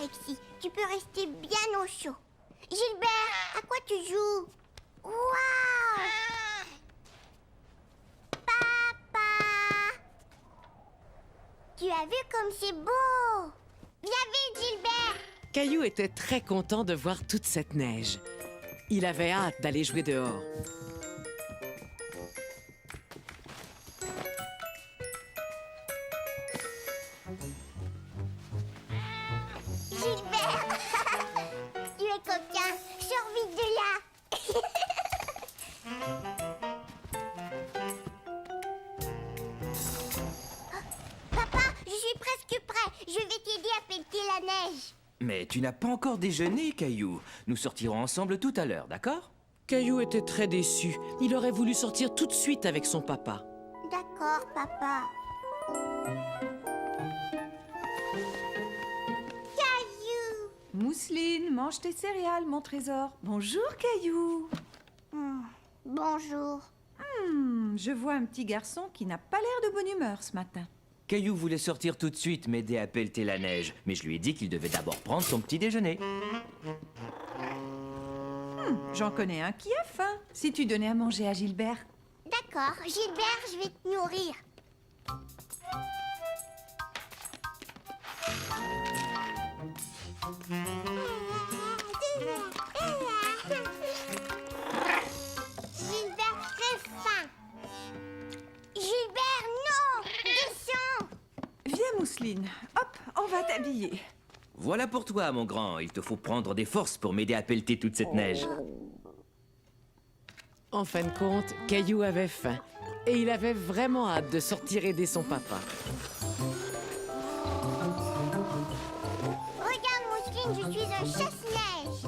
Rexy. Tu peux rester bien au chaud. Gilbert, à quoi tu joues? Waouh! Papa! Tu as vu comme c'est beau? Viens vite, Gilbert! Caillou était très content de voir toute cette neige. Il avait hâte d'aller jouer dehors. Gilbert! Tu es coquin. Sors vite de là. Papa, je suis presque prêt. Je vais t'aider à pelleter la neige. Mais tu n'as pas encore déjeuné, Caillou. Nous sortirons ensemble tout à l'heure, d'accord? Caillou était très déçu. Il aurait voulu sortir tout de suite avec son papa. D'accord, papa. Caillou! Mousseline, mange tes céréales, mon trésor. Bonjour, Caillou. Bonjour. Je vois un petit garçon qui n'a pas l'air de bonne humeur ce matin. Caillou voulait sortir tout de suite m'aider à pelleter la neige, mais je lui ai dit qu'il devait d'abord prendre son petit déjeuner. J'en connais un qui a faim. Si tu donnais à manger à Gilbert. D'accord, Gilbert, je vais te nourrir. Gilbert, très faim. Gilbert, non! Descends! Viens, Mousseline. Hop, on va t'habiller. Voilà pour toi, mon grand. Il te faut prendre des forces pour m'aider à pelleter toute cette neige. En fin de compte, Caillou avait faim. Et il avait vraiment hâte de sortir aider son papa. Regarde, Mousseline, je suis un chasse-neige.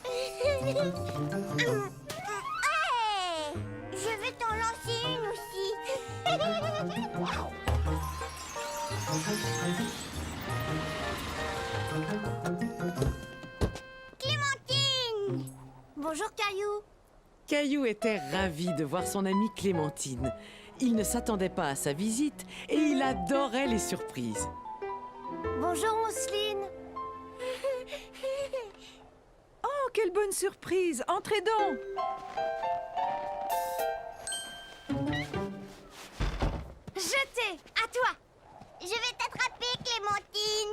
Hey! Je vais t'en lancer une aussi. Clémentine! Bonjour, Caillou. Caillou était ravi de voir son amie Clémentine. Il ne s'attendait pas à sa visite et il adorait les surprises. Bonjour, Mousseline. Oh, quelle bonne surprise. Entrez donc. Jeté, à toi. Je vais t'attraper, Clémentine.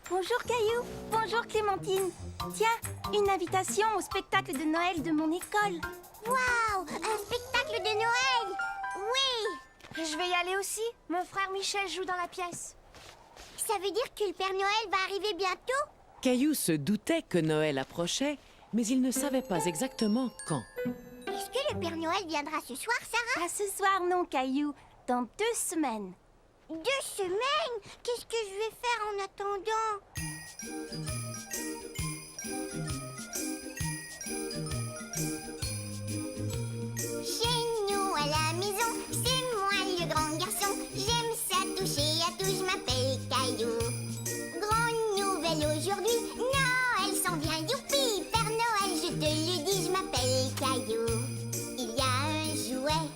Bonjour Caillou, bonjour Clémentine. Tiens, une invitation au spectacle de Noël de mon école. Waouh, un spectacle de Noël. Oui. Je vais y aller aussi. Mon frère Michel joue dans la pièce. Ça veut dire que le Père Noël va arriver bientôt? Caillou se doutait que Noël approchait, mais il ne savait pas exactement quand. Est-ce que le Père Noël viendra ce soir, Sarah? Pas ce soir non Caillou, dans 2 semaines. 2 semaines? Qu'est-ce que je vais faire en attendant? Chez nous à la maison, c'est moi le grand garçon. J'aime ça toucher à tout, je m'appelle Caillou. Grande nouvelle aujourd'hui, Noël s'en vient, youpi! Père Noël, je te le dis, je m'appelle Caillou. Il y a un jouet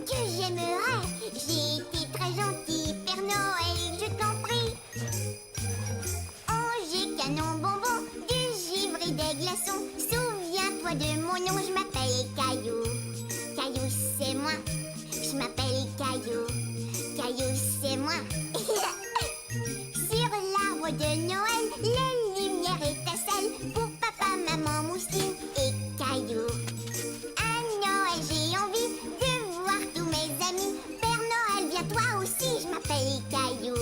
que j'aimerais. J'ai été très gentil, Père Noël, je t'en prie. Angers, canon, bonbon, du givre et des glaçons. Souviens-toi de mon nom, je m'appelle Caillou. Caillou, c'est moi, je m'appelle Caillou. Caillou, c'est moi. Sur l'arbre de Noël, les lumières étincellent pour papa, maman, Mousseline et Caillou. À Noël, j'ai envie de voir tous mes amis. Père Noël, viens toi aussi, je m'appelle Caillou.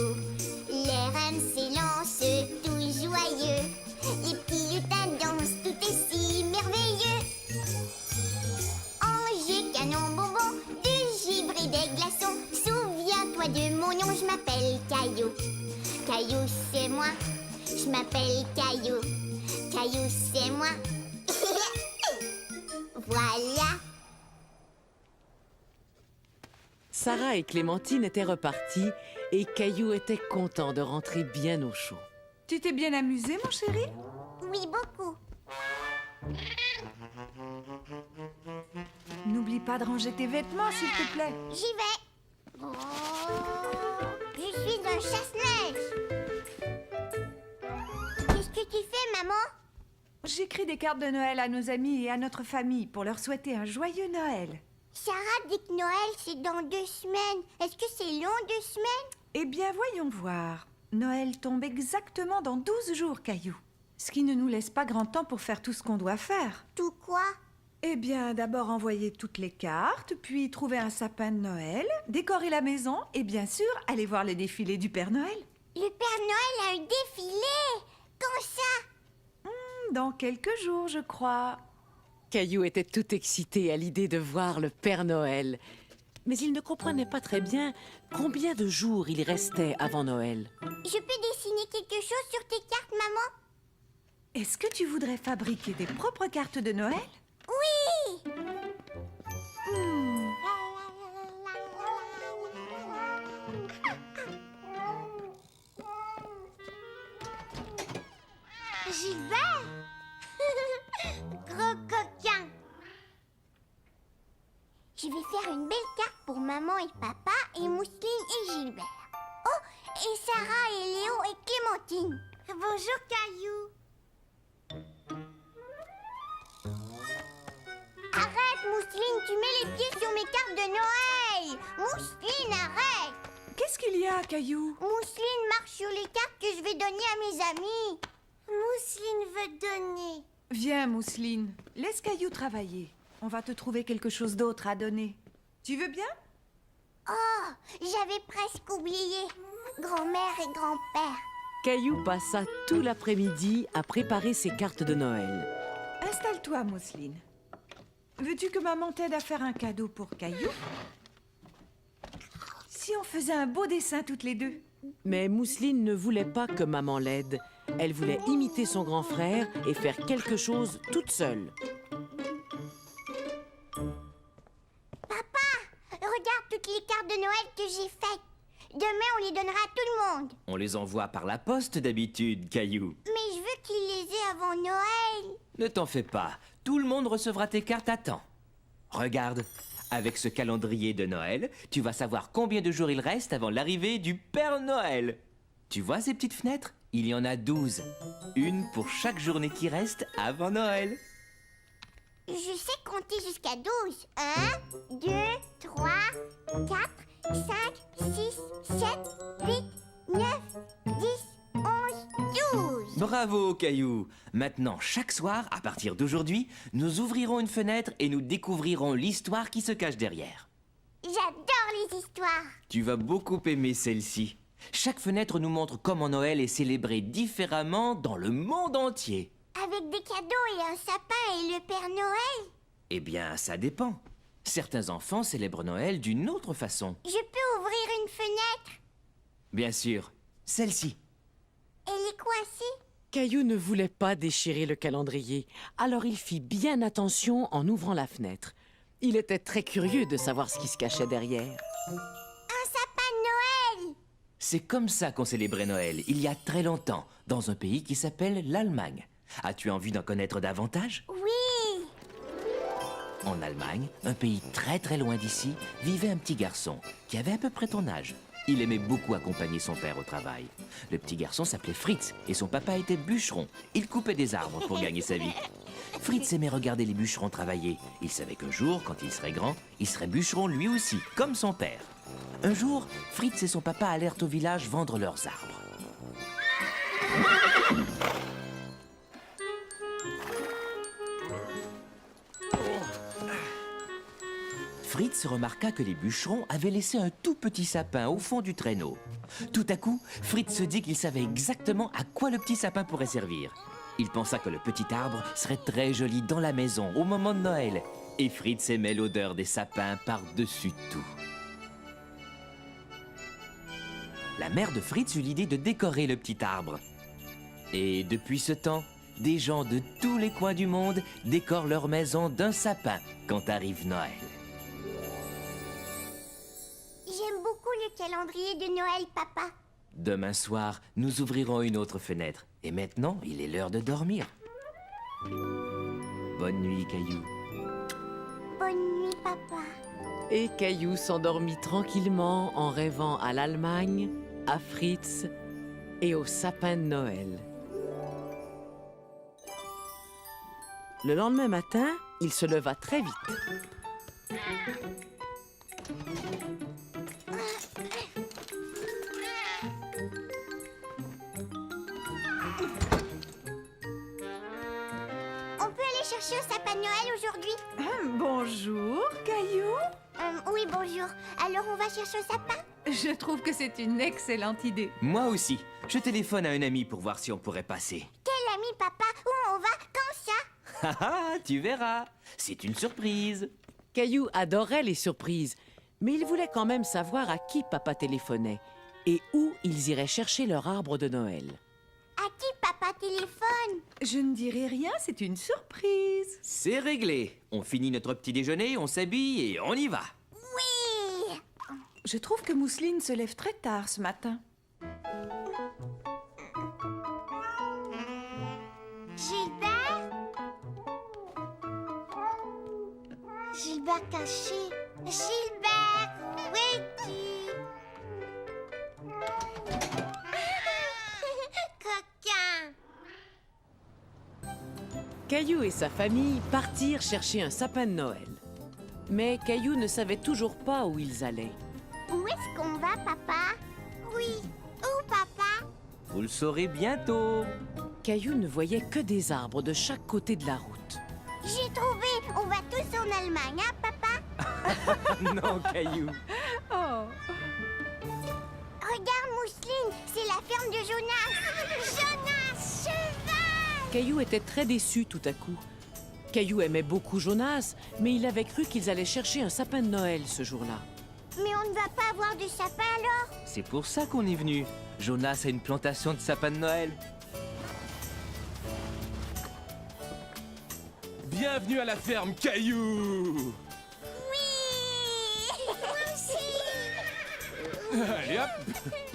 Les reines s'élancent, tout joyeux. Les petits lutins dansent, tout est si merveilleux. Angers, canon, bonbon, du givre et des glaçons. Souviens-toi de mon nom, je m'appelle Caillou. Caillou, c'est moi, je m'appelle Caillou. Caillou, c'est moi. Voilà. Sarah et Clémentine étaient reparties et Caillou était content de rentrer bien au chaud. Tu t'es bien amusé, mon chéri? Oui, beaucoup. N'oublie pas de ranger tes vêtements, s'il te plaît. J'y vais. Oh. un chasse-neige. Qu'est-ce que tu fais, maman? J'écris des cartes de Noël à nos amis et à notre famille pour leur souhaiter un joyeux Noël. Sarah dit que Noël, c'est dans 2 semaines. Est-ce que c'est long, 2 semaines? Eh bien, voyons voir. Noël tombe exactement dans 12 jours, Caillou. Ce qui ne nous laisse pas grand temps pour faire tout ce qu'on doit faire. Tout quoi? Eh bien, d'abord envoyer toutes les cartes, puis trouver un sapin de Noël, décorer la maison et bien sûr, aller voir le défilé du Père Noël. Le Père Noël a un défilé. Quand ça? Dans quelques jours, je crois. Caillou était tout excité à l'idée de voir le Père Noël. Mais il ne comprenait pas très bien combien de jours il restait avant Noël. Je peux dessiner quelque chose sur tes cartes, maman? Est-ce que tu voudrais fabriquer tes propres cartes de Noël? Oui! Gilbert? Gros coquin! Je vais faire une belle carte pour maman et papa et Mousseline et Gilbert. Oh, et Sarah et Léo et Clémentine. Bonjour Caillou. Arrête Mousseline, tu mets les pieds sur mes cartes de Noël. Mousseline, arrête. Qu'est-ce qu'il y a, Caillou? Mousseline marche sur les cartes que je vais donner à mes amis. Mousseline veut donner. Viens, Mousseline. Laisse Caillou travailler. On va te trouver quelque chose d'autre à donner. Tu veux bien? Oh, j'avais presque oublié. Grand-mère et grand-père. Caillou passa tout l'après-midi à préparer ses cartes de Noël. Installe-toi, Mousseline. Veux-tu que maman t'aide à faire un cadeau pour Caillou? Si on faisait un beau dessin toutes les deux? Mais Mousseline ne voulait pas que maman l'aide. Elle voulait imiter son grand frère et faire quelque chose toute seule. Regarde toutes les cartes de Noël que j'ai faites. Demain, on les donnera à tout le monde. On les envoie par la poste d'habitude, Caillou. Mais je veux qu'ils les aient avant Noël. Ne t'en fais pas, tout le monde recevra tes cartes à temps. Regarde, avec ce calendrier de Noël, tu vas savoir combien de jours il reste avant l'arrivée du Père Noël. Tu vois ces petites fenêtres? Il y en a 12. Une pour chaque journée qui reste avant Noël. Je sais compter jusqu'à 12. 1, 2, 3, 4, 5, 6, 7, 8, 9, 10, 11, 12. Bravo, Caillou. Maintenant, chaque soir, à partir d'aujourd'hui, nous ouvrirons une fenêtre et nous découvrirons l'histoire qui se cache derrière. J'adore les histoires. Tu vas beaucoup aimer celle-ci. Chaque fenêtre nous montre comment Noël est célébré différemment dans le monde entier. Avec des cadeaux et un sapin et le Père Noël? Eh bien, ça dépend. Certains enfants célèbrent Noël d'une autre façon. Je peux ouvrir une fenêtre? Bien sûr, celle-ci. Elle est coincée? Caillou ne voulait pas déchirer le calendrier, alors il fit bien attention en ouvrant la fenêtre. Il était très curieux de savoir ce qui se cachait derrière. Un sapin de Noël! C'est comme ça qu'on célébrait Noël, il y a très longtemps, dans un pays qui s'appelle l'Allemagne. As-tu envie d'en connaître davantage? Oui! En Allemagne, un pays très très loin d'ici, vivait un petit garçon qui avait à peu près ton âge. Il aimait beaucoup accompagner son père au travail. Le petit garçon s'appelait Fritz et son papa était bûcheron. Il coupait des arbres pour gagner sa vie. Fritz aimait regarder les bûcherons travailler. Il savait qu'un jour, quand il serait grand, il serait bûcheron lui aussi, comme son père. Un jour, Fritz et son papa allèrent au village vendre leurs arbres. Fritz remarqua que les bûcherons avaient laissé un tout petit sapin au fond du traîneau. Tout à coup, Fritz se dit qu'il savait exactement à quoi le petit sapin pourrait servir. Il pensa que le petit arbre serait très joli dans la maison au moment de Noël. Et Fritz aimait l'odeur des sapins par-dessus tout. La mère de Fritz eut l'idée de décorer le petit arbre. Et depuis ce temps, des gens de tous les coins du monde décorent leur maison d'un sapin quand arrive Noël. J'aime beaucoup le calendrier de Noël, papa. Demain soir, nous ouvrirons une autre fenêtre. Et maintenant, il est l'heure de dormir. Bonne nuit, Caillou. Bonne nuit, papa. Et Caillou s'endormit tranquillement en rêvant à l'Allemagne, à Fritz et au sapin de Noël. Le lendemain matin, il se leva très vite. On peut aller chercher au sapin de Noël aujourd'hui? Bonjour, Caillou. Oui, bonjour. Alors on va chercher au sapin? Je trouve que c'est une excellente idée. Moi aussi. Je téléphone à un ami pour voir si on pourrait passer. Quel ami, papa? Où on va? Quand ça? Haha, tu verras. C'est une surprise. Caillou adorait les surprises, mais il voulait quand même savoir à qui papa téléphonait et où ils iraient chercher leur arbre de Noël. À qui papa téléphone? Je ne dirai rien, c'est une surprise. C'est réglé. On finit notre petit déjeuner, on s'habille et on y va. Oui! Je trouve que Mousseline se lève très tard ce matin. Gilbert? Gilbert caché. Gilbert, où es-tu? Coquin! Caillou et sa famille partirent chercher un sapin de Noël. Mais Caillou ne savait toujours pas où ils allaient. Où est-ce qu'on va, papa? Oui. Où, papa? Vous le saurez bientôt. Caillou ne voyait que des arbres de chaque côté de la route. J'ai trouvé. On va tous en Allemagne, hein, papa? Non, Caillou. Oh, Regarde, Mousseline, c'est la ferme de Jonas. Jonas, cheval! Caillou était très déçu tout à coup. Caillou aimait beaucoup Jonas, mais il avait cru qu'ils allaient chercher un sapin de Noël ce jour-là. Mais on ne va pas avoir de sapin alors? C'est pour ça qu'on est venu. Jonas a une plantation de sapins de Noël. Bienvenue à la ferme Caillou. Oui! Moi aussi! Allez hop.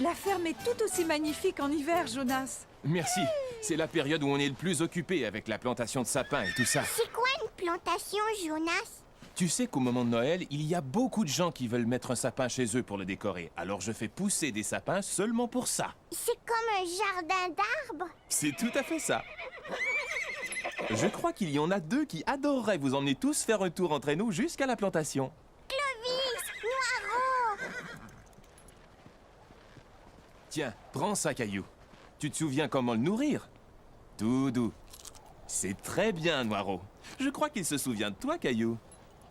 la ferme est tout aussi magnifique en hiver, Jonas. Merci. C'est la période où on est le plus occupé avec la plantation de sapins et tout ça. C'est quoi une plantation, Jonas? Tu sais qu'au moment de Noël, il y a beaucoup de gens qui veulent mettre un sapin chez eux pour le décorer. Alors je fais pousser des sapins seulement pour ça. C'est comme un jardin d'arbres? C'est tout à fait ça. Je crois qu'il y en a deux qui adoreraient vous emmener tous faire un tour en traîneau jusqu'à la plantation. Clovis! Noiro! Tiens, prends ça, Caillou. Tu te souviens comment le nourrir? Tout doux. C'est très bien, Noiro. Je crois qu'il se souvient de toi, Caillou.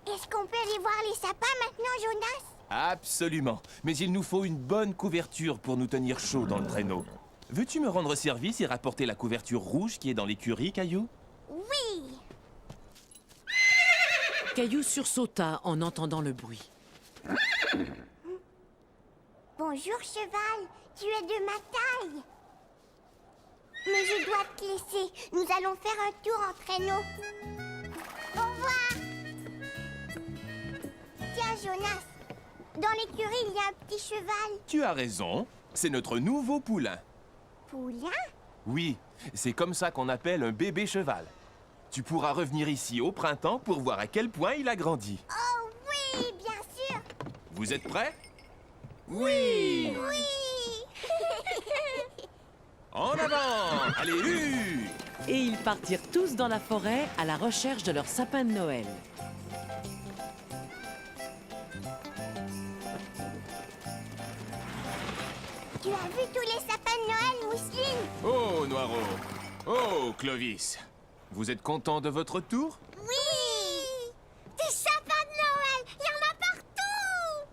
Est-ce qu'on peut aller voir les sapins maintenant, Jonas? Absolument. Mais il nous faut une bonne couverture pour nous tenir chaud dans le traîneau. Veux-tu me rendre service et rapporter la couverture rouge qui est dans l'écurie, Caillou? Oui! Caillou sursauta en entendant le bruit. Bonjour, cheval. Tu es de ma taille. Mais je dois te laisser. Nous allons faire un tour en traîneau. Au revoir. Tiens, Jonas. Dans l'écurie, il y a un petit cheval. Tu as raison. C'est notre nouveau poulain. Poulain? Oui, c'est comme ça qu'on appelle un bébé cheval. Tu pourras revenir ici au printemps pour voir à quel point il a grandi. Oh oui, bien sûr. Vous êtes prêts? Oui! Oui. En avant! Allez, Et ils partirent tous dans la forêt à la recherche de leur sapin de Noël. Tu as vu tous les sapins de Noël, Mousseline? Oh, Noiro! Oh, Clovis! Vous êtes content de votre tour? Oui. Des sapins de Noël. Il y en a partout.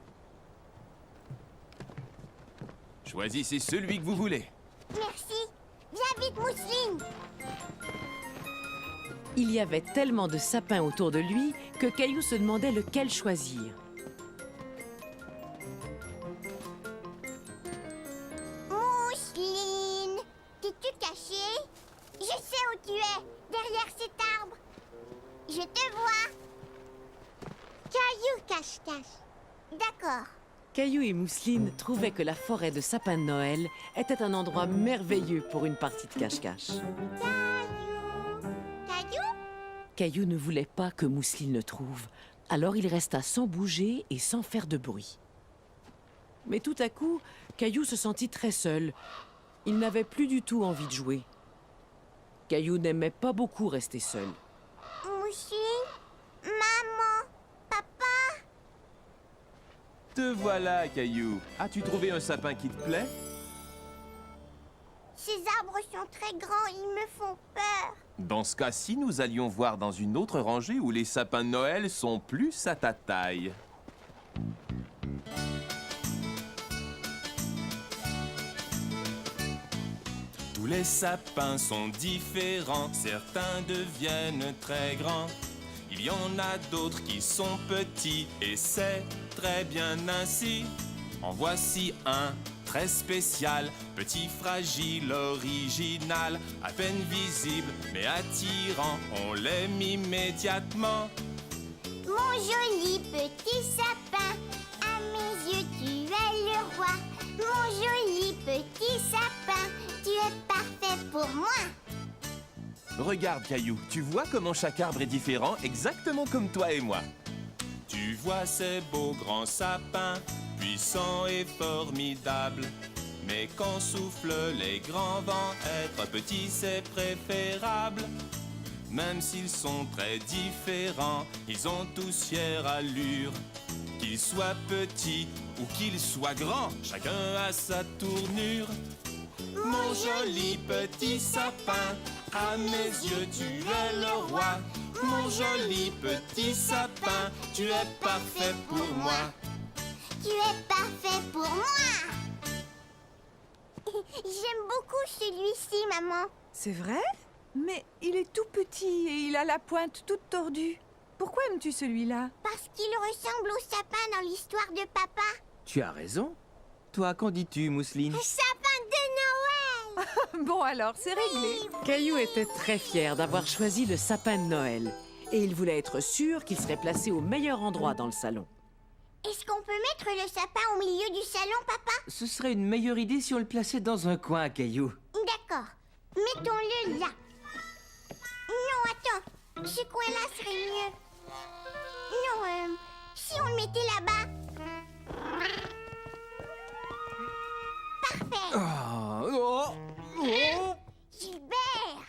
Choisissez celui que vous voulez. Merci. Viens vite, Mousseline. Il y avait tellement de sapins autour de lui que Caillou se demandait lequel choisir. Mousseline, t'es-tu cachée? Je sais où tu es, derrière cet arbre. Je te vois. Caillou cache-cache. D'accord. Caillou et Mousseline trouvaient que la forêt de sapins de Noël était un endroit merveilleux pour une partie de cache-cache. Caillou. Caillou? Caillou ne voulait pas que Mousseline le trouve, alors il resta sans bouger et sans faire de bruit. Mais tout à coup, Caillou se sentit très seul. Il n'avait plus du tout envie de jouer. Caillou n'aimait pas beaucoup rester seul. Mousseline, maman, papa. Te voilà, Caillou. As-tu trouvé un sapin qui te plaît? Ces arbres sont très grands, ils me font peur. Dans ce cas-ci, nous allions voir dans une autre rangée où les sapins de Noël sont plus à ta taille. Tous les sapins sont différents, certains deviennent très grands. Il y en a d'autres qui sont petits et c'est très bien ainsi. En voici un très spécial, petit, fragile, original, à peine visible mais attirant, on l'aime immédiatement. Mon joli petit sapin, à mes yeux tu es le roi. Mon joli petit sapin, tu es parfait pour moi. Regarde, Caillou, tu vois comment chaque arbre est différent, exactement comme toi et moi. Tu vois ces beaux grands sapins, puissants et formidables. Mais quand soufflent les grands vents, être petit c'est préférable. Même s'ils sont très différents, ils ont tous fière allure. Qu'ils soient petits ou qu'ils soient grands, chacun a sa tournure. Mon joli petit sapin, à mes yeux tu es le roi. Mon joli petit sapin, tu es parfait pour moi. Tu es parfait pour moi. J'aime beaucoup celui-ci, maman. C'est vrai? Mais il est tout petit et il a la pointe toute tordue. Pourquoi aimes-tu celui-là? Parce qu'il ressemble au sapin dans l'histoire de papa. Tu as raison. Toi, qu'en dis-tu, Mousseline? Sapin de Noël. Bon alors, c'est réglé. Caillou était très fier d'avoir choisi le sapin de Noël. Et il voulait être sûr qu'il serait placé au meilleur endroit dans le salon. Est-ce qu'on peut mettre le sapin au milieu du salon, papa? Ce serait une meilleure idée si on le plaçait dans un coin, Caillou. D'accord. Mettons-le là. Non, attends. Ce coin-là serait mieux. Non, si on le mettait là-bas. Parfait. Gilbert.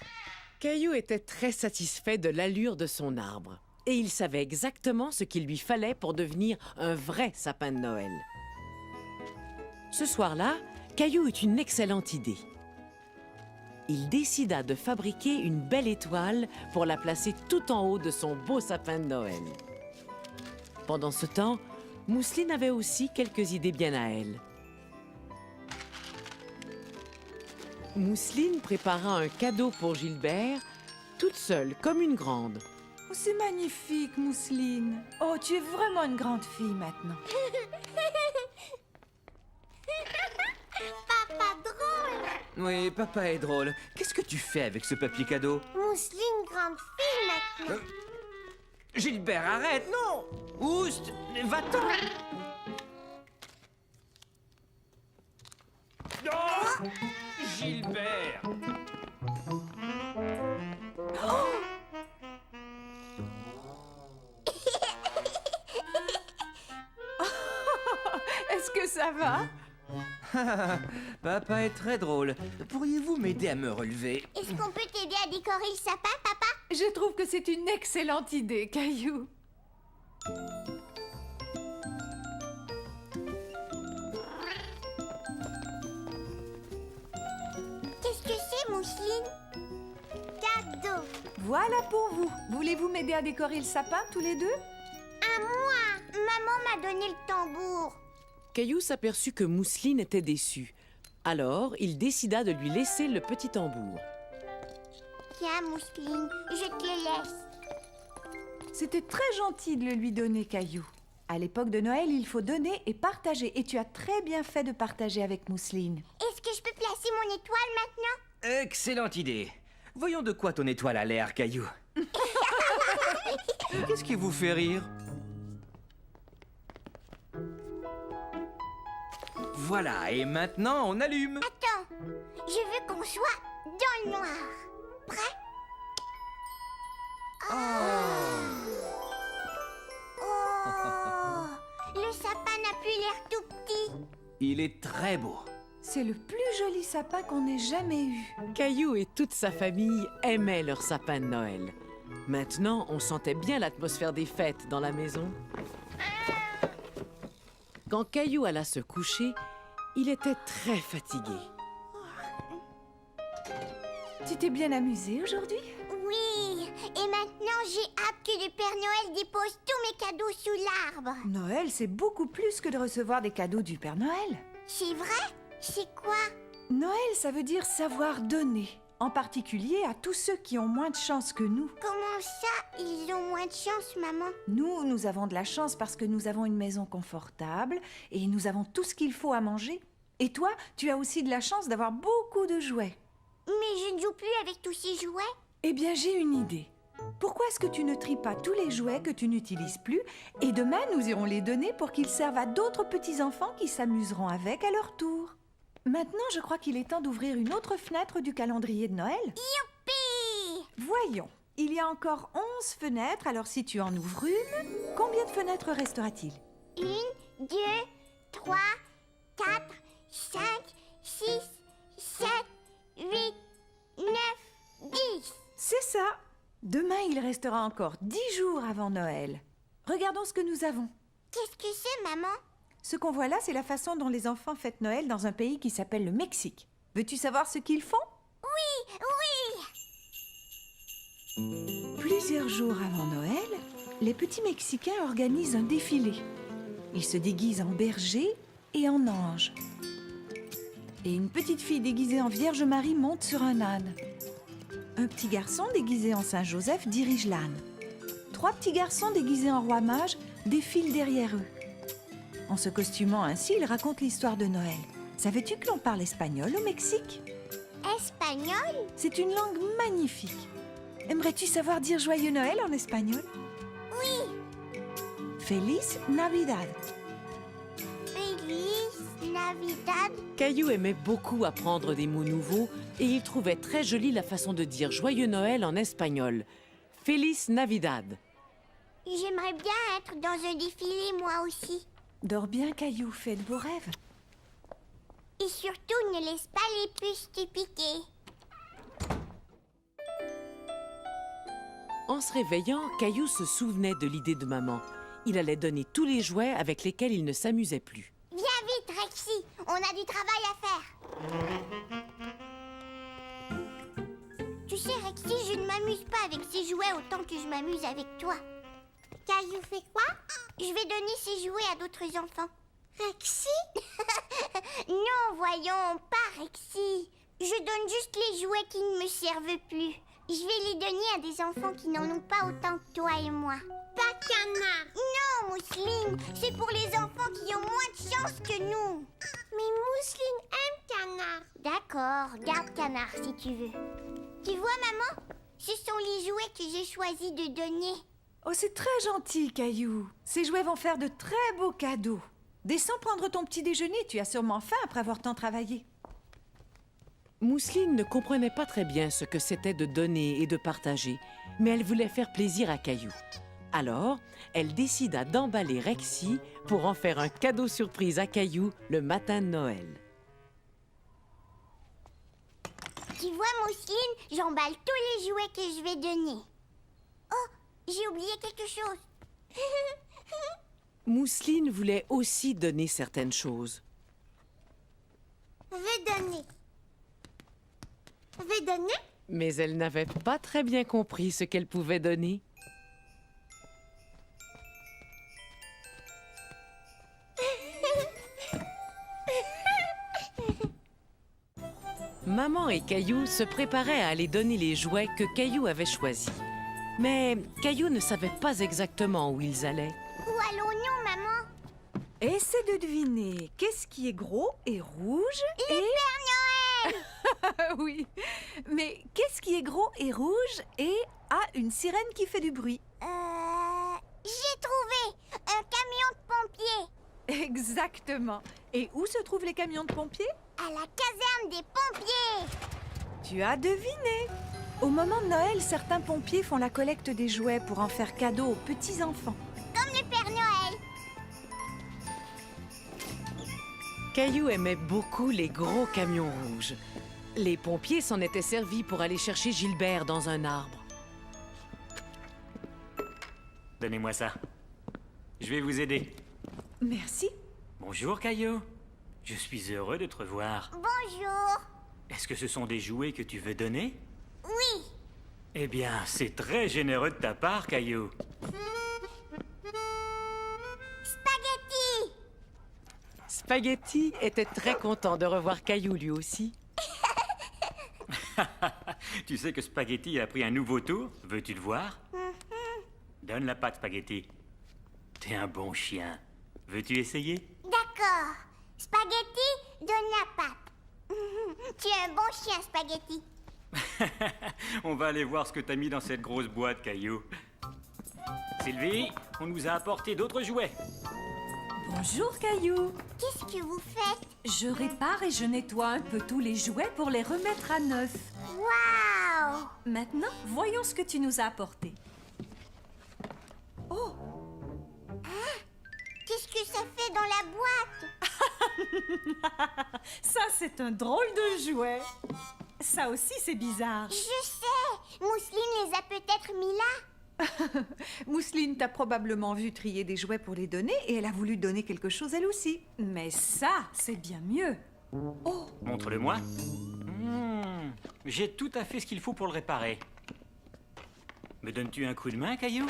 Caillou était très satisfait de l'allure de son arbre. Et il savait exactement ce qu'il lui fallait pour devenir un vrai sapin de Noël. Ce soir-là, Caillou eut une excellente idée. Il décida de fabriquer une belle étoile pour la placer tout en haut de son beau sapin de Noël. Pendant ce temps, Mousseline avait aussi quelques idées bien à elle. Mousseline prépara un cadeau pour Gilbert, toute seule, comme une grande. Oh, c'est magnifique, Mousseline. Oh, tu es vraiment une grande fille maintenant. Papa drôle. Oui, papa est drôle. Qu'est-ce que tu fais avec ce papier cadeau? Mousseline grande fille maintenant. Gilbert, arrête, non! Oust, va-t'en! Oh, Gilbert! Est-ce que ça va? Papa est très drôle. Pourriez-vous m'aider à me relever? Est-ce qu'on peut t'aider à décorer le sapin, papa? Je trouve que c'est une excellente idée, Caillou. Qu'est-ce que c'est, Mousseline? Cadeau. Voilà pour vous. Voulez-vous m'aider à décorer le sapin, tous les deux? À moi. Maman m'a donné le tambour. Caillou s'aperçut que Mousseline était déçue. Alors, il décida de lui laisser le petit tambour. Tiens, Mousseline, je te le laisse. C'était très gentil de le lui donner, Caillou. À l'époque de Noël, il faut donner et partager. Et tu as très bien fait de partager avec Mousseline. Est-ce que je peux placer mon étoile maintenant? Excellente idée. Voyons de quoi ton étoile a l'air, Caillou. Qu'est-ce qui vous fait rire? Voilà, et maintenant on allume. Attends, je veux qu'on soit dans le noir. Prêt? Oh, le sapin n'a plus l'air tout petit. Il est très beau. C'est le plus joli sapin qu'on ait jamais eu. Caillou et toute sa famille aimaient leur sapin de Noël. Maintenant, on sentait bien l'atmosphère des fêtes dans la maison. Quand Caillou alla se coucher, il était très fatigué. Tu t'es bien amusé aujourd'hui? Oui, et maintenant j'ai hâte que le Père Noël dépose tous mes cadeaux sous l'arbre. Noël, c'est beaucoup plus que de recevoir des cadeaux du Père Noël. C'est vrai? C'est quoi? Noël, ça veut dire savoir donner, en particulier à tous ceux qui ont moins de chance que nous. Comment ça, ils ont moins de chance, maman? Nous avons de la chance parce que nous avons une maison confortable et nous avons tout ce qu'il faut à manger. Et toi, tu as aussi de la chance d'avoir beaucoup de jouets. Mais je ne joue plus avec tous ces jouets. Eh bien, j'ai une idée. Pourquoi est-ce que tu ne tries pas tous les jouets que tu n'utilises plus et demain, nous irons les donner pour qu'ils servent à d'autres petits-enfants qui s'amuseront avec à leur tour. Maintenant, je crois qu'il est temps d'ouvrir une autre fenêtre du calendrier de Noël. Youpi! Voyons, il y a encore 11 fenêtres, alors si tu en ouvres une, combien de fenêtres restera-t-il? 1, 2, 3, 4, 5, 6, 7, 8, 9, 10. C'est ça. Demain, il restera encore 10 jours avant Noël. Regardons ce que nous avons. Qu'est-ce que c'est, maman? Ce qu'on voit là, c'est la façon dont les enfants fêtent Noël dans un pays qui s'appelle le Mexique. Veux-tu savoir ce qu'ils font? Oui! Plusieurs jours avant Noël, les petits Mexicains organisent un défilé. Ils se déguisent en berger et en ange. Et une petite fille déguisée en Vierge Marie monte sur un âne. Un petit garçon déguisé en Saint Joseph dirige l'âne. 3 petits garçons déguisés en roi mage défilent derrière eux. En se costumant ainsi, ils racontent l'histoire de Noël. Savais-tu que l'on parle espagnol au Mexique? Espagnol? C'est une langue magnifique. Aimerais-tu savoir dire Joyeux Noël en espagnol? Oui! Feliz Navidad. Feliz Navidad? Caillou aimait beaucoup apprendre des mots nouveaux et il trouvait très jolie la façon de dire Joyeux Noël en espagnol. Feliz Navidad. J'aimerais bien être dans un défilé, moi aussi. Dors bien, Caillou, fais de beaux rêves. Et surtout, ne laisse pas les puces te piquer. En se réveillant, Caillou se souvenait de l'idée de maman. Il allait donner tous les jouets avec lesquels il ne s'amusait plus. Viens vite, Rexy. On a du travail à faire. Tu sais, Rexy, je ne m'amuse pas avec ces jouets autant que je m'amuse avec toi. Caillou fait quoi? Je vais donner ces jouets à d'autres enfants. Rexy? Non, voyons, pas Rexy. Je donne juste les jouets qui ne me servent plus. Je vais les donner à des enfants qui n'en ont pas autant que toi et moi. Pas Canard. Non, Mousseline, c'est pour les enfants qui ont moins de chance que nous. Mais Mousseline aime Canard. D'accord, garde Canard si tu veux. Tu vois, maman? Ce sont les jouets que j'ai choisi de donner. Oh, c'est très gentil, Caillou. Ces jouets vont faire de très beaux cadeaux. Descends prendre ton petit déjeuner, tu as sûrement faim après avoir tant travaillé. Mousseline ne comprenait pas très bien ce que c'était de donner et de partager, mais elle voulait faire plaisir à Caillou. Alors, elle décida d'emballer Rexy pour en faire un cadeau surprise à Caillou le matin de Noël. Tu vois, Mousseline, j'emballe tous les jouets que je vais donner. Oh, j'ai oublié quelque chose. Mousseline voulait aussi donner certaines choses. Vais donner. Vais donner? Mais elle n'avait pas très bien compris ce qu'elle pouvait donner. Maman et Caillou se préparaient à aller donner les jouets que Caillou avait choisis. Mais Caillou ne savait pas exactement où ils allaient. Où allons-nous, maman? Essaie de deviner qu'est-ce qui est gros et rouge Le Père Noël! Oui, mais qu'est-ce qui est gros et rouge et a une sirène qui fait du bruit? J'ai trouvé un camion de pompiers Exactement. Et où se trouvent les camions de pompiers? à la caserne des pompiers. Tu as deviné. Au moment de Noël, certains pompiers font la collecte des jouets pour en faire cadeau aux petits-enfants. Comme le Père Noël. Caillou aimait beaucoup les gros camions rouges. Les pompiers s'en étaient servis pour aller chercher Gilbert dans un arbre. Donnez-moi ça. Je vais vous aider. Merci. Bonjour, Caillou. Je suis heureux de te revoir. Bonjour. Est-ce que ce sont des jouets que tu veux donner? Oui. Eh bien, c'est très généreux de ta part, Caillou. Spaghetti. Spaghetti était très content de revoir Caillou lui aussi. Tu sais que Spaghetti a pris un nouveau tour? Veux-tu le voir? Donne la patte, Spaghetti. T'es un bon chien. Veux-tu essayer? D'accord. Spaghetti, donne la patte. Tu es un bon chien, Spaghetti. On va aller voir ce que t'as mis dans cette grosse boîte, Caillou. Sylvie, on nous a apporté d'autres jouets. Bonjour, Caillou. Qu'est-ce que vous faites? Je répare et je nettoie un peu tous les jouets pour les remettre à neuf. Waouh! Maintenant, voyons ce que tu nous as apporté. Oh, Qu'est-ce que ça fait dans la boîte? ça c'est un drôle de jouet. Ça aussi c'est bizarre. Je sais! Mousseline les a peut-être mis là. Mousseline t'a probablement vu trier des jouets pour les donner et elle a voulu donner quelque chose elle aussi. Mais ça, c'est bien mieux. Oh, Montre-le-moi. J'ai tout à fait ce qu'il faut pour le réparer. Me donnes-tu un coup de main, Caillou?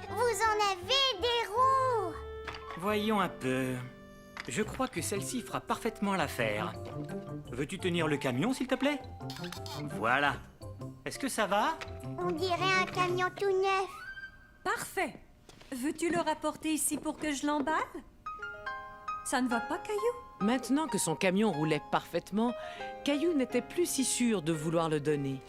Vous en avez des roues! Voyons un peu. Je crois que celle-ci fera parfaitement l'affaire. Veux-tu tenir le camion, s'il te plaît? Voilà. Est-ce que ça va? On dirait un camion tout neuf. parfait. Veux-tu le rapporter ici pour que je l'emballe? Ça ne va pas, Caillou? Maintenant que son camion roulait parfaitement, Caillou n'était plus si sûr de vouloir le donner.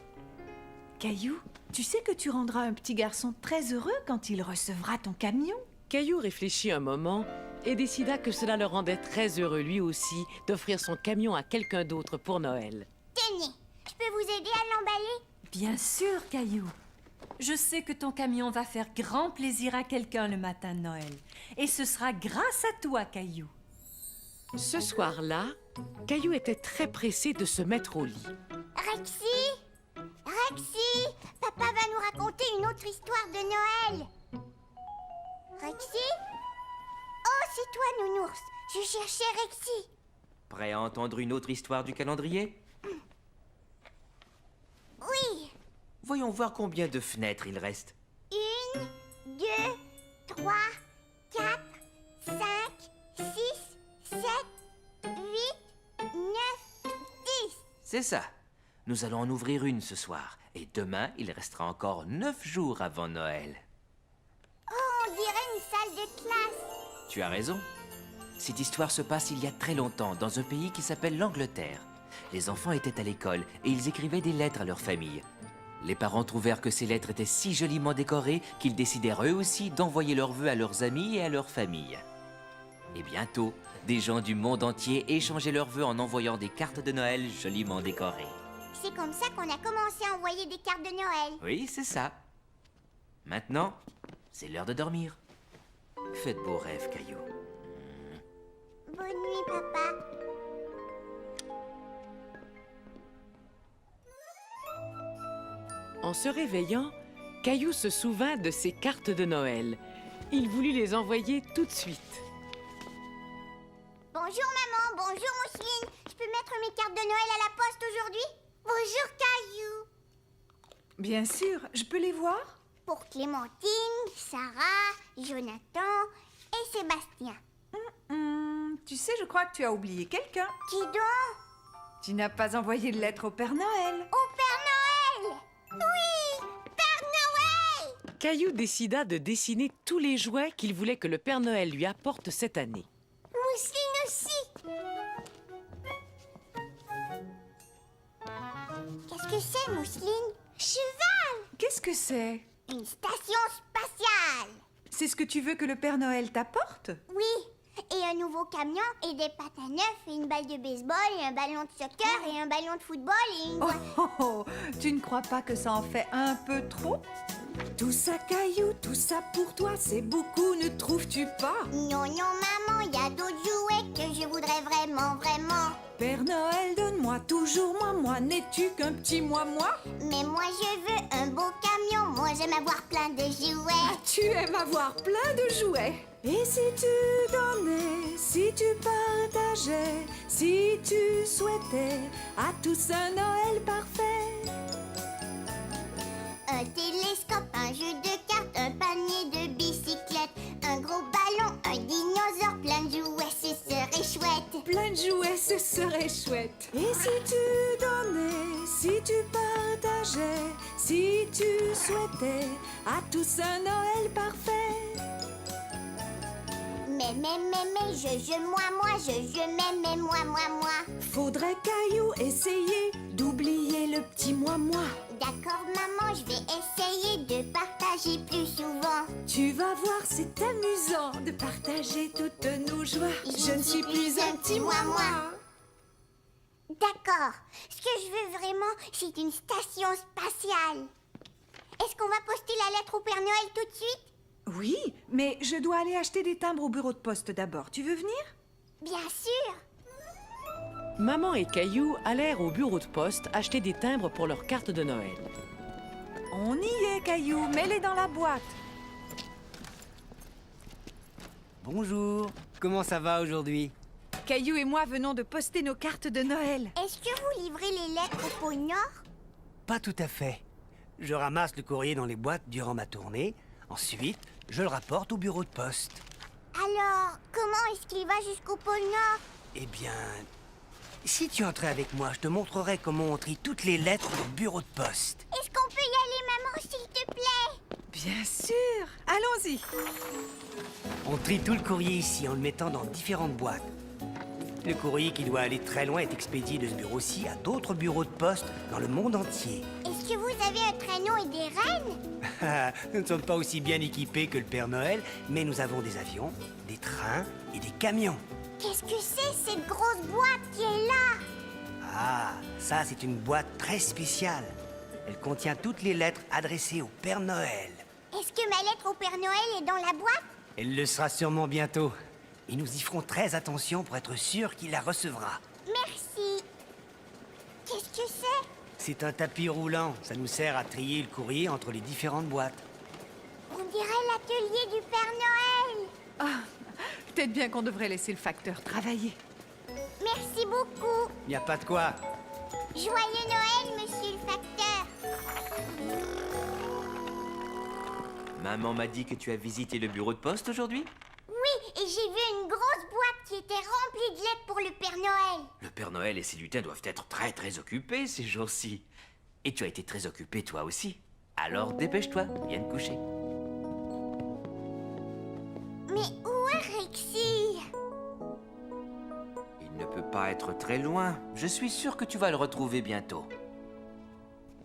Caillou, tu sais que tu rendras un petit garçon très heureux quand il recevra ton camion? Caillou réfléchit un moment et décida que cela le rendait très heureux lui aussi d'offrir son camion à quelqu'un d'autre pour Noël. Tenez, je peux vous aider à l'emballer? Bien sûr, Caillou. Je sais que ton camion va faire grand plaisir à quelqu'un le matin de Noël. Et ce sera grâce à toi, Caillou. Ce soir-là, Caillou était très pressé de se mettre au lit. Rexy! Rexy! Papa va nous raconter une autre histoire de Noël. Rexy? Oh, c'est toi, Nounours. Je cherchais Rexy. Prêt à entendre une autre histoire du calendrier? Oui. Voyons voir combien de fenêtres il reste. 1, 2, 3, 4, 5, 6, 7, 8, 9, 10. C'est ça. Nous allons en ouvrir une ce soir. Et demain, il restera encore 9 jours avant Noël. Oh, on dirait une salle de classe. Tu as raison. Cette histoire se passe il y a très longtemps, dans un pays qui s'appelle l'Angleterre. Les enfants étaient à l'école et ils écrivaient des lettres à leur famille. Les parents trouvèrent que ces lettres étaient si joliment décorées qu'ils décidèrent eux aussi d'envoyer leurs vœux à leurs amis et à leur famille. Et bientôt, des gens du monde entier échangeaient leurs vœux en envoyant des cartes de Noël joliment décorées. C'est comme ça qu'on a commencé à envoyer des cartes de Noël. Oui, c'est ça. Maintenant, c'est l'heure de dormir. Faites de beaux rêves, Caillou. Bonne nuit, papa. En se réveillant, Caillou se souvint de ses cartes de Noël. Il voulut les envoyer tout de suite. Bonjour, maman. Bonjour, Mousseline. Je peux mettre mes cartes de Noël à la poste aujourd'hui? Bonjour, Caillou. Bien sûr, je peux les voir? Pour Clémentine, Sarah, Jonathan et Sébastien. Tu sais, je crois que tu as oublié quelqu'un. Qui donc? Tu n'as pas envoyé de lettre au Père Noël. Au Père Noël! Oui! Père Noël! Caillou décida de dessiner tous les jouets qu'il voulait que le Père Noël lui apporte cette année. Mousseline aussi! Qu'est-ce que c'est, Mousseline? Cheval! Qu'est-ce que c'est? Une station spatiale! C'est ce que tu veux que le Père Noël t'apporte? Oui, et un nouveau camion, et des patins neufs, et une balle de baseball, et un ballon de soccer, et un ballon de football, et une... Oh, oh, oh, tu ne crois pas que ça en fait un peu trop? Tout ça, Caillou, tout ça pour toi, c'est beaucoup, ne trouves-tu pas? Non, non, maman, il y a d'autres jouets que je vraiment, vraiment. Père Noël, donne-moi toujours moi, n'es-tu qu'un petit moi? Mais moi je veux un beau camion, moi j'aime avoir plein de jouets. Tu aimes avoir plein de jouets. Et si tu donnais, si tu partageais, si tu souhaitais à tous un Noël parfait. Un télescope, un jeu de cartes, un panier de bicyclettes, un gros ballon, un dinosaure, plein de jouets, ce serait chouette. Plein de jouets, ce serait chouette. Et si tu donnais, si tu partageais, si tu souhaitais à tous un Noël parfait. Mais, moi, mais, moi. Faudrait Caillou essayer d'oublier le petit moi. D'accord, maman, je vais essayer de partager plus souvent. Tu vas voir, c'est amusant de partager toutes nos joies. Je ne suis plus un petit moi. D'accord. Ce que je veux vraiment, c'est une station spatiale. Est-ce qu'on va poster la lettre au Père Noël tout de suite? Oui, mais je dois aller acheter des timbres au bureau de poste d'abord. Tu veux venir? Bien sûr. Maman et Caillou allèrent au bureau de poste acheter des timbres pour leur carte de Noël. On y est, Caillou. Mets-les dans la boîte. Bonjour, comment ça va aujourd'hui? Caillou et moi venons de poster nos cartes de Noël. Est-ce que vous livrez les lettres au pôle Nord? Pas tout à fait. Je ramasse le courrier dans les boîtes durant ma tournée. Ensuite, je le rapporte au bureau de poste. Alors, comment est-ce qu'il va jusqu'au pôle Nord? Eh bien, si tu entrais avec moi, je te montrerai comment on trie toutes les lettres au bureau de poste. Est-ce qu'on peut y aller, maman, s'il te plaît? Bien sûr. Allons-y. On trie tout le courrier ici en le mettant dans différentes boîtes. Le courrier qui doit aller très loin est expédié de ce bureau-ci à d'autres bureaux de poste dans le monde entier. Est-ce que vous avez un traîneau et des rennes? Nous ne sommes pas aussi bien équipés que le Père Noël, mais nous avons des avions, des trains et des camions. Qu'est-ce que c'est, cette grosse boîte qui est là? Ah, ça c'est une boîte très spéciale. Elle contient toutes les lettres adressées au Père Noël. Est-ce que ma lettre au Père Noël est dans la boîte? Elle le sera sûrement bientôt. Et nous y ferons très attention pour être sûr qu'il la recevra. Merci. Qu'est-ce que c'est? C'est un tapis roulant. Ça nous sert à trier le courrier entre les différentes boîtes. On dirait l'atelier du Père Noël. Peut-être bien qu'on devrait laisser le facteur travailler. Merci beaucoup. Il n'y a pas de quoi. Joyeux Noël, monsieur le facteur. Maman m'a dit que tu as visité le bureau de poste aujourd'hui? Oui, et j'ai vu une grosse boîte qui était remplie de lettres pour le Père Noël. Le Père Noël et ses lutins doivent être très occupés ces jours-ci. Et tu as été très occupé toi aussi. Alors dépêche-toi, viens te coucher. Mais où est Rexy? Il ne peut pas être très loin. Je suis sûr que tu vas le retrouver bientôt.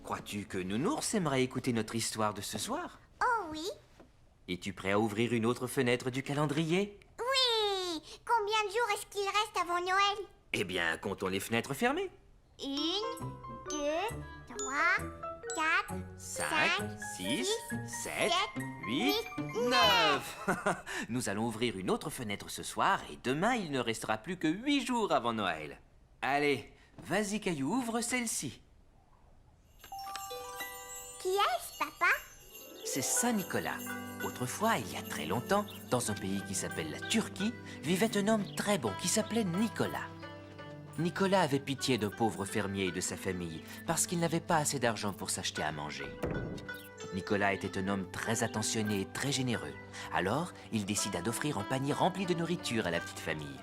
Crois-tu que Nounours aimerait écouter notre histoire de ce soir? Oh oui. Es-tu prêt à ouvrir une autre fenêtre du calendrier? Oui. Combien de jours est-ce qu'il reste avant Noël? Eh bien, comptons les fenêtres fermées. 1, 2, 3, 4, 5, 6, 7, 8, 9. Nous allons ouvrir une autre fenêtre ce soir et demain, il ne restera plus que 8 jours avant Noël. Allez, vas-y Caillou, ouvre celle-ci. Qui est-ce, papa? C'est Saint-Nicolas. Autrefois, il y a très longtemps, dans un pays qui s'appelle la Turquie, vivait un homme très bon qui s'appelait Nicolas. Nicolas avait pitié d'un pauvre fermier et de sa famille parce qu'il n'avait pas assez d'argent pour s'acheter à manger. Nicolas était un homme très attentionné et très généreux. Alors, il décida d'offrir un panier rempli de nourriture à la petite famille.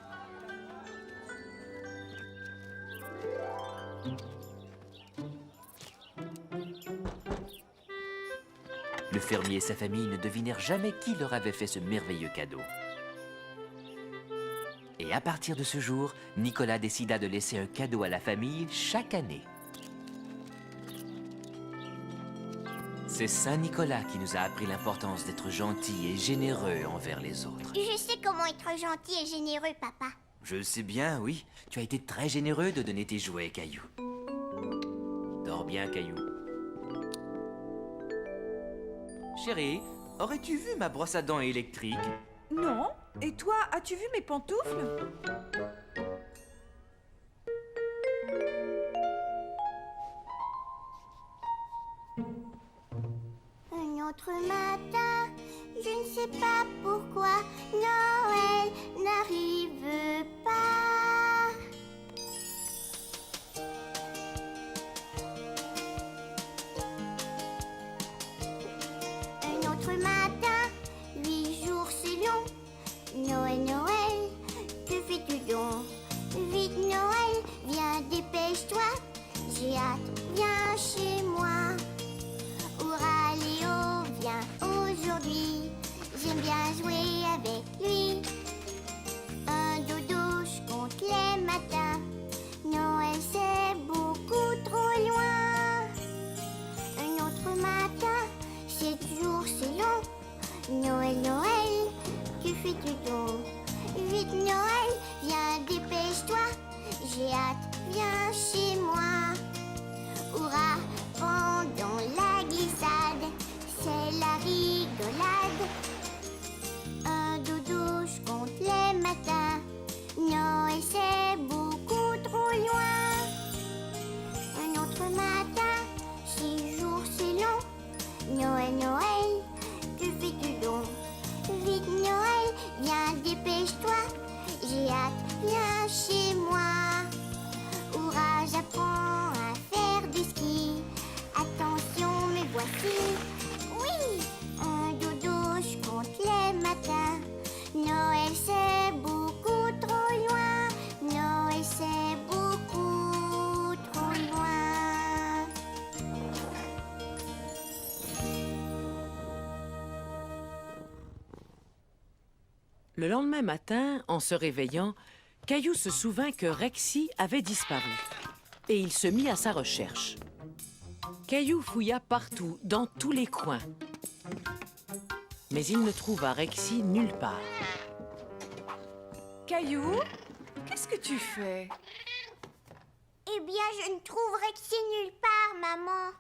Le fermier et sa famille ne devinèrent jamais qui leur avait fait ce merveilleux cadeau. Et à partir de ce jour, Nicolas décida de laisser un cadeau à la famille chaque année. C'est Saint Nicolas qui nous a appris l'importance d'être gentil et généreux envers les autres. Je sais comment être gentil et généreux, papa. Je le sais bien, oui. Tu as été très généreux de donner tes jouets, Caillou. Dors bien, Caillou. Chérie, aurais-tu vu ma brosse à dents électrique? Non. Et toi, as-tu vu mes pantoufles? sais pas pourquoi Noël n'arrive pas. Un autre matin, 8 jours c'est long. Noël, Noël, que fais-tu donc? Vite Noël, viens dépêche-toi. J'ai hâte, viens chez moi. Hurrah Léo, viens aujourd'hui. J'aime bien jouer avec lui. Un dodo, je compte les matins. Noël c'est beaucoup trop loin. Un autre matin, 7 jours c'est long. Noël, Noël, que fais-tu donc? Vite Noël, viens dépêche-toi. J'ai hâte, viens chez moi. Hurrah, pendant la glissade, c'est la rigolade. Un dodo, je compte les matins. Noël c'est beaucoup trop loin. Un autre matin, 6 jours c'est long. Noël, Noël, que fais-tu donc? Vite Noël, viens dépêche-toi. J'ai hâte, viens chez moi. Hurrah, j'apprends à faire du ski. Attention, me voici. Oui, un dodo, je compte les matins. Noël c'est beaucoup trop loin. Noël c'est beaucoup trop loin. Le lendemain matin, en se réveillant, Caillou se souvint que Rexy avait disparu. Et il se mit à sa recherche. Caillou fouilla partout, dans tous les coins. Mais il ne trouva Rexy nulle part. Caillou, qu'est-ce que tu fais? Eh bien, je ne trouve Rexy nulle part, maman.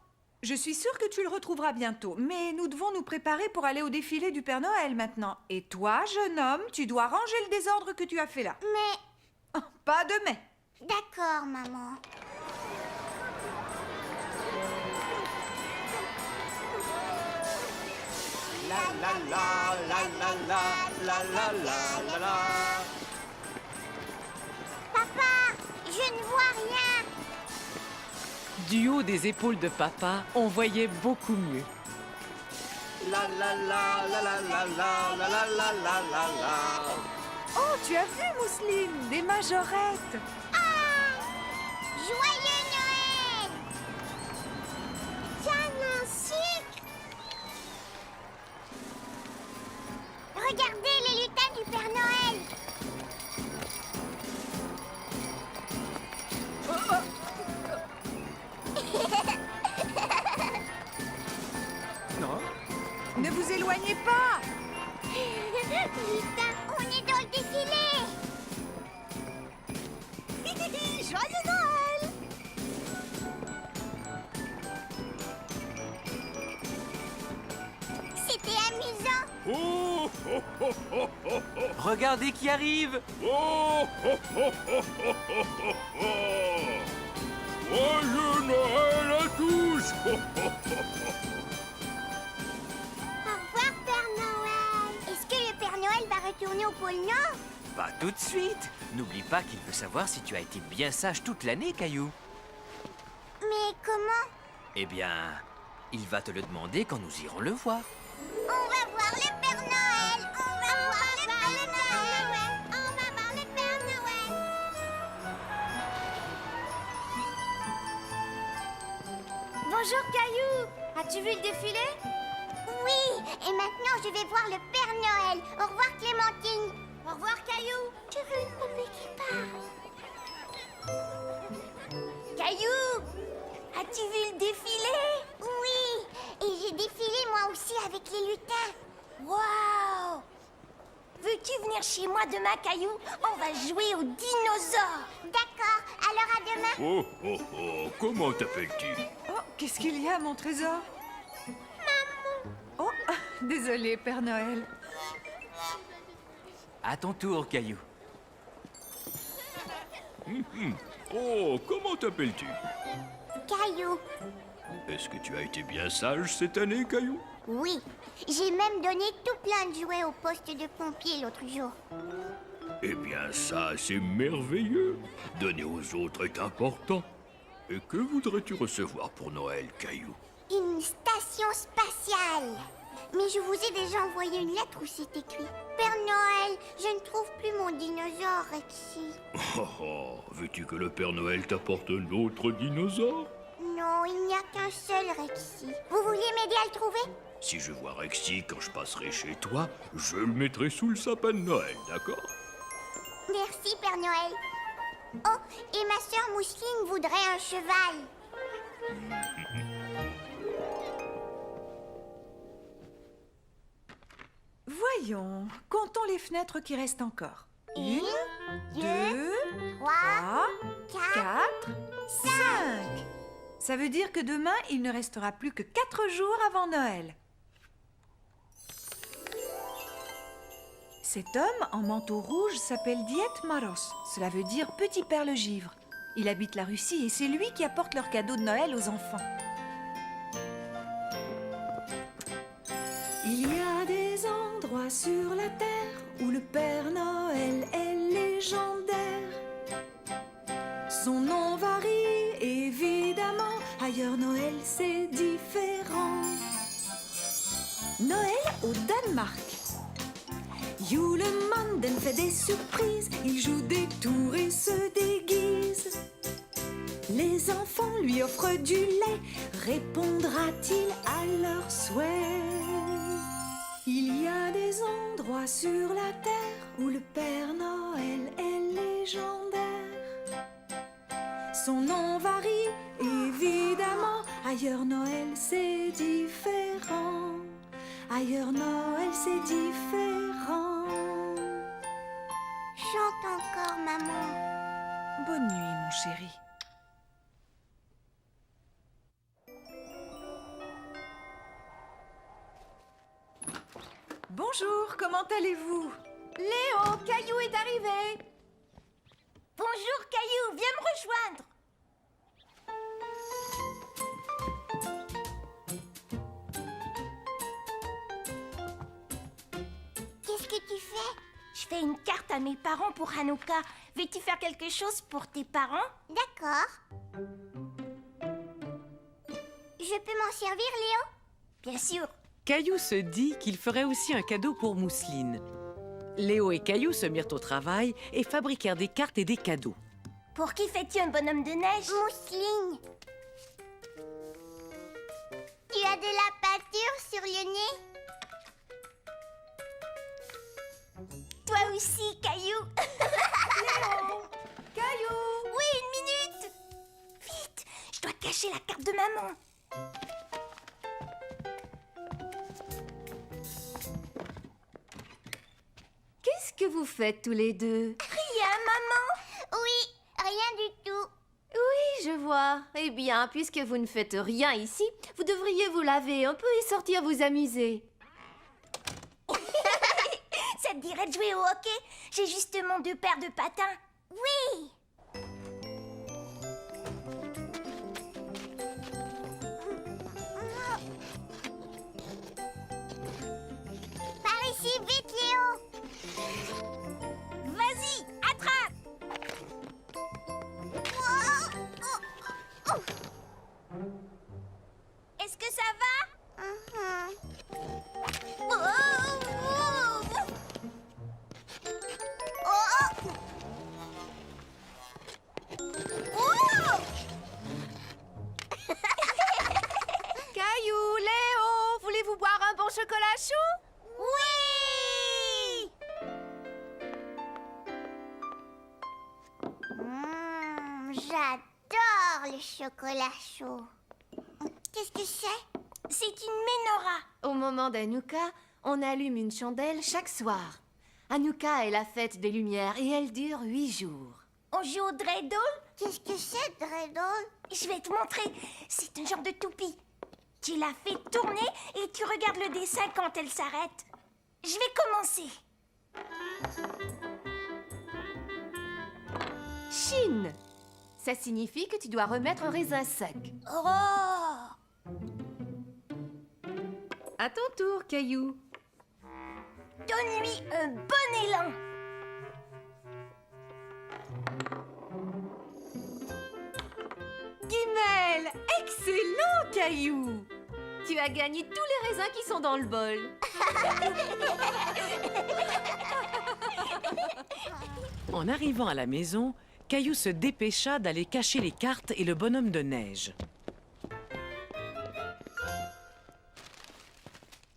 Je suis sûre que tu le retrouveras bientôt, mais nous devons nous préparer pour aller au défilé du Père Noël maintenant. Et toi, jeune homme, tu dois ranger le désordre que tu as fait là. Mais, Oh, pas de mais. d'accord, maman. Papa, je ne vois rien. Du haut des épaules de papa, on voyait beaucoup mieux. Oh, tu as vu, Mousseline, des majorettes. Joyeux Noël! Tiens, un sucre! Regardez les lutins du Père Noël! Ne vous éloignez pas. Lutins, on est dans le défilé! Joyeux Noël! C'était amusant! Regardez qui arrive! Joyeux Noël à tous! Au revoir, Père Noël! Est-ce que le Père Noël va retourner au pôle Nord? Pas tout de suite. N'oublie pas qu'il veut savoir si tu as été bien sage toute l'année, Caillou. Mais comment? Eh bien, il va te le demander quand nous irons le voir. On va voir le Père Noël! On va voir le Père Noël! On va voir le Père Noël! Bonjour Caillou. As-tu vu le défilé? Oui, et maintenant je vais voir le Père Noël. Au revoir Clémentine. Au revoir Caillou. Je veux une poupée qui parle. Caillou, as-tu vu le défilé? Oui, et j'ai défilé moi aussi avec les lutins. Waouh! Veux-tu venir chez moi demain, Caillou? On va jouer aux dinosaures. D'accord, alors à demain. Oh, oh, oh, comment t'appelles-tu? Oh, qu'est-ce qu'il y a, mon trésor? Oh, désolé, Père Noël. À ton tour, Caillou. Oh, comment t'appelles-tu? Caillou. Est-ce que tu as été bien sage cette année, Caillou? Oui, j'ai même donné tout plein de jouets au poste de pompier l'autre jour. Eh bien, ça, c'est merveilleux. Donner aux autres est important. Et que voudrais-tu recevoir pour Noël, Caillou? Une station spatiale. Mais je vous ai déjà envoyé une lettre où c'est écrit « Père Noël, je ne trouve plus mon dinosaure, Rexy. Oh, oh, veux-tu que le Père Noël t'apporte un autre dinosaure? » Non, il n'y a qu'un seul, Rexy. Vous vouliez m'aider à le trouver? Si je vois Rexy quand je passerai chez toi, je le mettrai sous le sapin de Noël, d'accord? Merci, Père Noël. Oh, et ma sœur Mousseline voudrait un cheval. Voyons, comptons les fenêtres qui restent encore. 1, 2, 3, 3, 4, 4, 5. Ça veut dire que demain, il ne restera plus que 4 jours avant Noël. Cet homme en manteau rouge s'appelle Diet Maros. Cela veut dire petit père le givre. Il habite la Russie et c'est lui qui apporte leurs cadeaux de Noël aux enfants. Il y a des endroits sur la terre où le Père Noël est légendaire. Son nom varie évidemment, ailleurs Noël c'est différent. Noël au Danemark. Julemanden fait des surprises, il joue des tours et se déguise. Les enfants lui offrent du lait, répondra-t-il à leurs souhaits? Il y a des endroits sur la terre où le Père Noël est légendaire. Son nom varie évidemment, ailleurs Noël c'est différent. Ailleurs Noël c'est différent. Chante encore, maman. Bonne nuit, mon chéri. Bonjour, comment allez-vous? Léo, Caillou est arrivé. Bonjour Caillou, viens me rejoindre. Qu'est-ce que tu fais? Je fais une carte à mes parents pour Hanouka. Veux-tu faire quelque chose pour tes parents? D'accord. Je peux m'en servir, Léo? Bien sûr. Caillou se dit qu'il ferait aussi un cadeau pour Mousseline. Léo et Caillou se mirent au travail et fabriquèrent des cartes et des cadeaux. Pour qui fais-tu un bonhomme de neige? Mousseline. Tu as de la pâture sur le nez? Toi aussi, Caillou. Léo, Caillou. Oui, une minute. Vite, je dois cacher la carte de maman. Qu'est-ce que vous faites tous les deux? Rien, maman. Oui, rien du tout. Oui, je vois. Eh bien, puisque vous ne faites rien ici, vous devriez vous laver un peu et sortir vous amuser. Ça te dirait de jouer au hockey? J'ai justement 2 paires de patins. Oui. Par ici, vite, Léo. Vas-y, attrape. Est-ce que ça va? Caillou, Léo, voulez-vous boire un bon chocolat chaud? Oui. J'adore le chocolat chaud. Qu'est-ce que c'est? C'est une menorah. Au moment d'Hanouka, on allume une chandelle chaque soir. Hanouka est la fête des lumières et elle dure 8 jours. On joue au dreidel? Qu'est-ce que c'est, dreidel? Je vais te montrer. C'est un genre de toupie. Tu la fais tourner et tu regardes le dessin quand elle s'arrête. Je vais commencer. Chine. Ça signifie que tu dois remettre un raisin sec. Oh! À ton tour, Caillou. Donne-lui un bon élan. Guimel, excellent, Caillou. Tu as gagné tous les raisins qui sont dans le bol. En arrivant à la maison, Caillou se dépêcha d'aller cacher les cartes et le bonhomme de neige.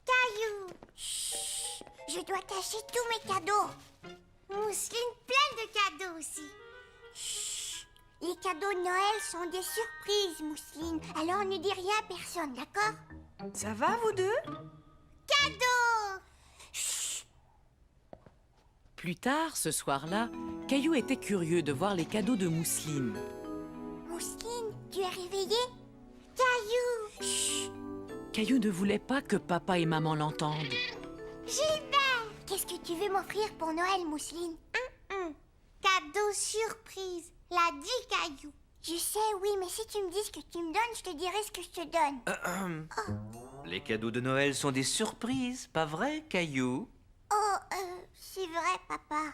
Caillou. Chut, je dois cacher tous mes cadeaux. Mousseline plein de cadeaux aussi. Chut, les cadeaux de Noël sont des surprises, Mousseline. Alors ne dis rien à personne, d'accord? Ça va, vous deux? Cadeaux. Plus tard, ce soir-là, Caillou était curieux de voir les cadeaux de Mousseline. Mousseline, tu es réveillée? Caillou. Chut. Caillou ne voulait pas que papa et maman l'entendent. Gilbert, qu'est-ce que tu veux m'offrir pour Noël, Mousseline? Cadeau surprise, l'a dit Caillou. Je sais, oui, mais si tu me dis ce que tu me donnes, je te dirai ce que je te donne. Les cadeaux de Noël sont des surprises, pas vrai, Caillou? C'est vrai, papa.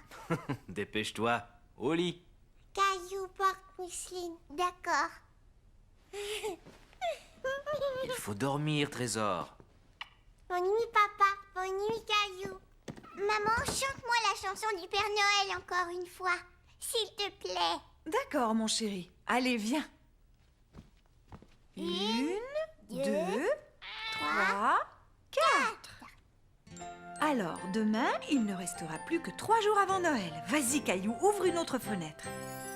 Dépêche-toi, au lit. Caillou porte Mousseline, d'accord. Il faut dormir, Trésor. Bonne nuit, papa. Bonne nuit, Caillou. Maman, chante-moi la chanson du Père Noël encore une fois, s'il te plaît. D'accord, mon chéri. Allez, viens. 1, 2, 3, 4. Alors, demain, il ne restera plus que 3 jours avant Noël. Vas-y, Caillou, ouvre une autre fenêtre.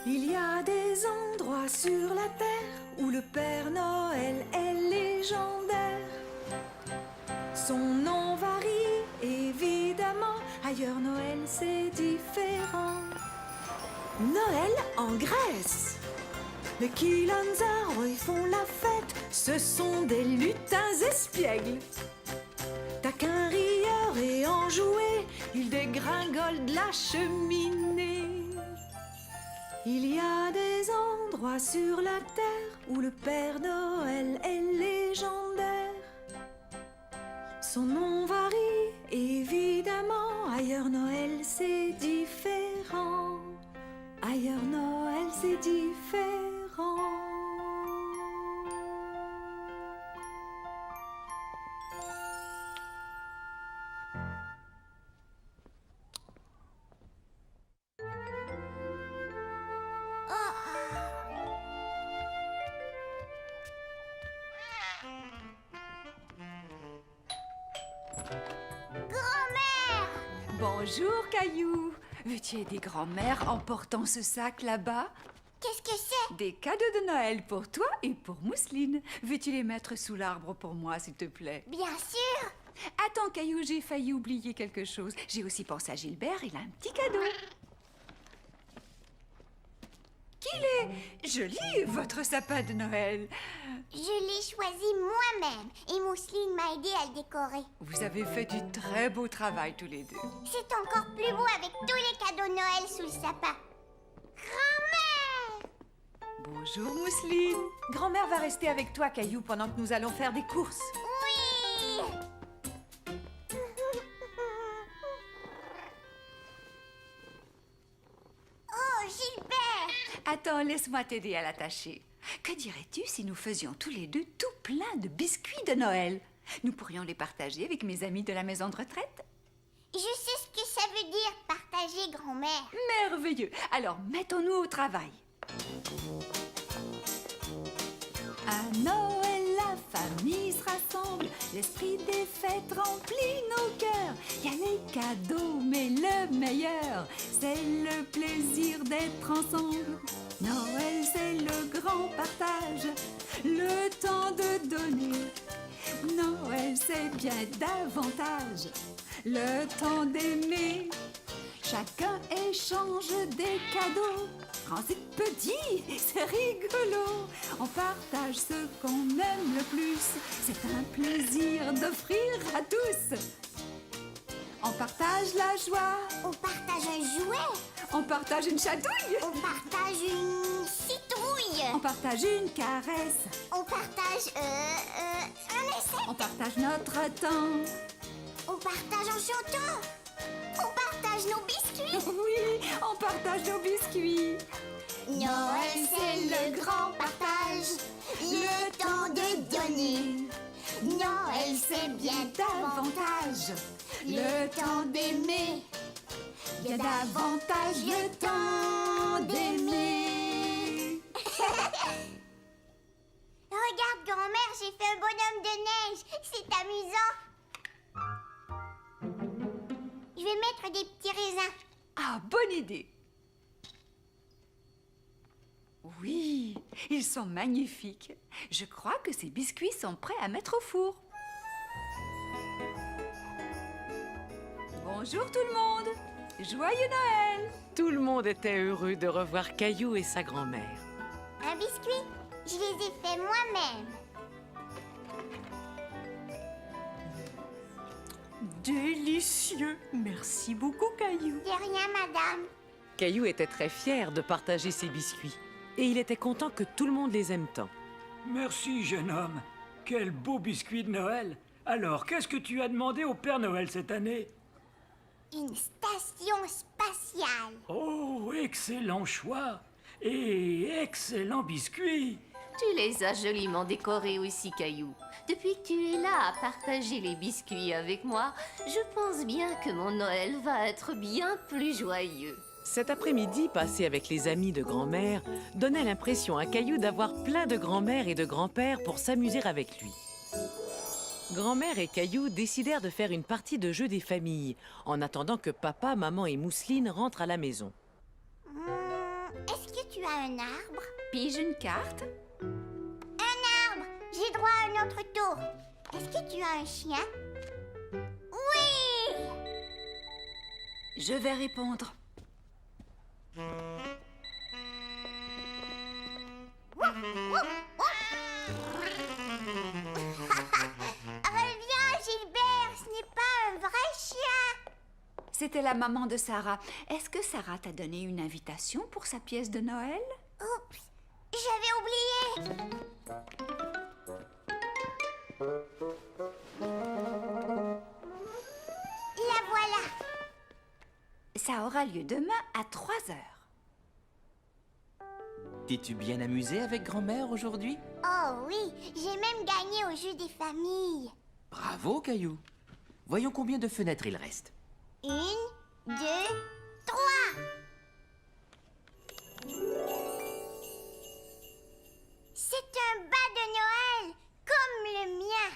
Il y a des endroits sur la terre où le Père Noël est légendaire. Son nom varie, évidemment. Ailleurs, Noël, c'est différent. Noël en Grèce. Les Kilanzaro, ils font la fête. Ce sont des lutins espiègles. Taquin, rieur et enjoué, ils dégringolent de la cheminée. Il y a des endroits sur la terre où le Père Noël est légendaire. Son nom varie, évidemment. Ailleurs, Noël, c'est différent. Ailleurs, Noël, c'est différent. Bonjour, Caillou. Veux-tu aider grand-mère en portant ce sac là-bas? Qu'est-ce que c'est? Des cadeaux de Noël pour toi et pour Mousseline. Veux-tu les mettre sous l'arbre pour moi, s'il te plaît? Bien sûr. Attends, Caillou, j'ai failli oublier quelque chose. J'ai aussi pensé à Gilbert, il a un petit cadeau. Qu'il est joli, votre sapin de Noël. Je l'ai choisi moi-même et Mousseline m'a aidé à le décorer. Vous avez fait du très beau travail tous les deux. C'est encore plus beau avec tous les cadeaux de Noël sous le sapin. Grand-mère! Bonjour, Mousseline. Grand-mère va rester avec toi, Caillou, pendant que nous allons faire des courses. Oui! Oh, Gilbert! Attends, laisse-moi t'aider à l'attacher. Que dirais-tu si nous faisions tous les deux tout plein de biscuits de Noël? Nous pourrions les partager avec mes amis de la maison de retraite. Je sais ce que ça veut dire, partager, grand-mère. Merveilleux. Alors, mettons-nous au travail. À Noël, la famille se rassemble. L'esprit des fêtes remplit nos cœurs. Il y a les cadeaux, mais le meilleur, c'est le plaisir d'être ensemble. Noël, c'est le grand partage, le temps de donner. Noël, c'est bien davantage le temps d'aimer. Chacun échange des cadeaux. Grand et petit, c'est rigolo. On partage ce qu'on aime le plus. C'est un plaisir d'offrir à tous. On partage la joie. On partage un jouet. On partage une chatouille. On partage une citrouille. On partage une caresse. On partage, un essai. On partage notre temps. On partage en chantant. On partage nos biscuits. Oui, on partage nos biscuits. Noël, c'est le grand partage. Le temps de donner. Noël, c'est bien davantage. Le temps d'aimer. Bien davantage le temps d'aimer. Regarde, grand-mère, j'ai fait un bonhomme de neige. C'est amusant. Je vais mettre des petits raisins. Ah, bonne idée. Oui, ils sont magnifiques. Je crois que ces biscuits sont prêts à mettre au four. Bonjour tout le monde. Joyeux Noël! Tout le monde était heureux de revoir Caillou et sa grand-mère. Un biscuit, je les ai faits moi-même. Délicieux! Merci beaucoup, Caillou. De rien, madame. Caillou était très fier de partager ses biscuits. Et il était content que tout le monde les aime tant. Merci, jeune homme. Quel beau biscuit de Noël. Alors, qu'est-ce que tu as demandé au Père Noël cette année? Une station spatiale. Oh, excellent choix. Et excellent biscuit. Tu les as joliment décorés aussi, Caillou. Depuis que tu es là à partager les biscuits avec moi, je pense bien que mon Noël va être bien plus joyeux. Cet après-midi passé avec les amis de grand-mère donnait l'impression à Caillou d'avoir plein de grand-mères et de grands-pères pour s'amuser avec lui. Grand-mère et Caillou décidèrent de faire une partie de jeu des familles en attendant que papa, maman et Mousseline rentrent à la maison. Est-ce que tu as un arbre? Pige une carte. Un arbre! J'ai droit à un autre tour. Est-ce que tu as un chien? Oui! Je vais répondre. Reviens, Gilbert, ce n'est pas un vrai chien. C'était la maman de Sarah. Est-ce que Sarah t'a donné une invitation pour sa pièce de Noël? Oups, j'avais oublié. La voilà. Ça aura lieu demain à 3 heures. T'es-tu bien amusé avec grand-mère aujourd'hui? Oh oui, j'ai même gagné au jeu des familles. Bravo, Caillou. Voyons combien de fenêtres il reste. 1, 2, 3. C'est un bas de Noël, comme le mien.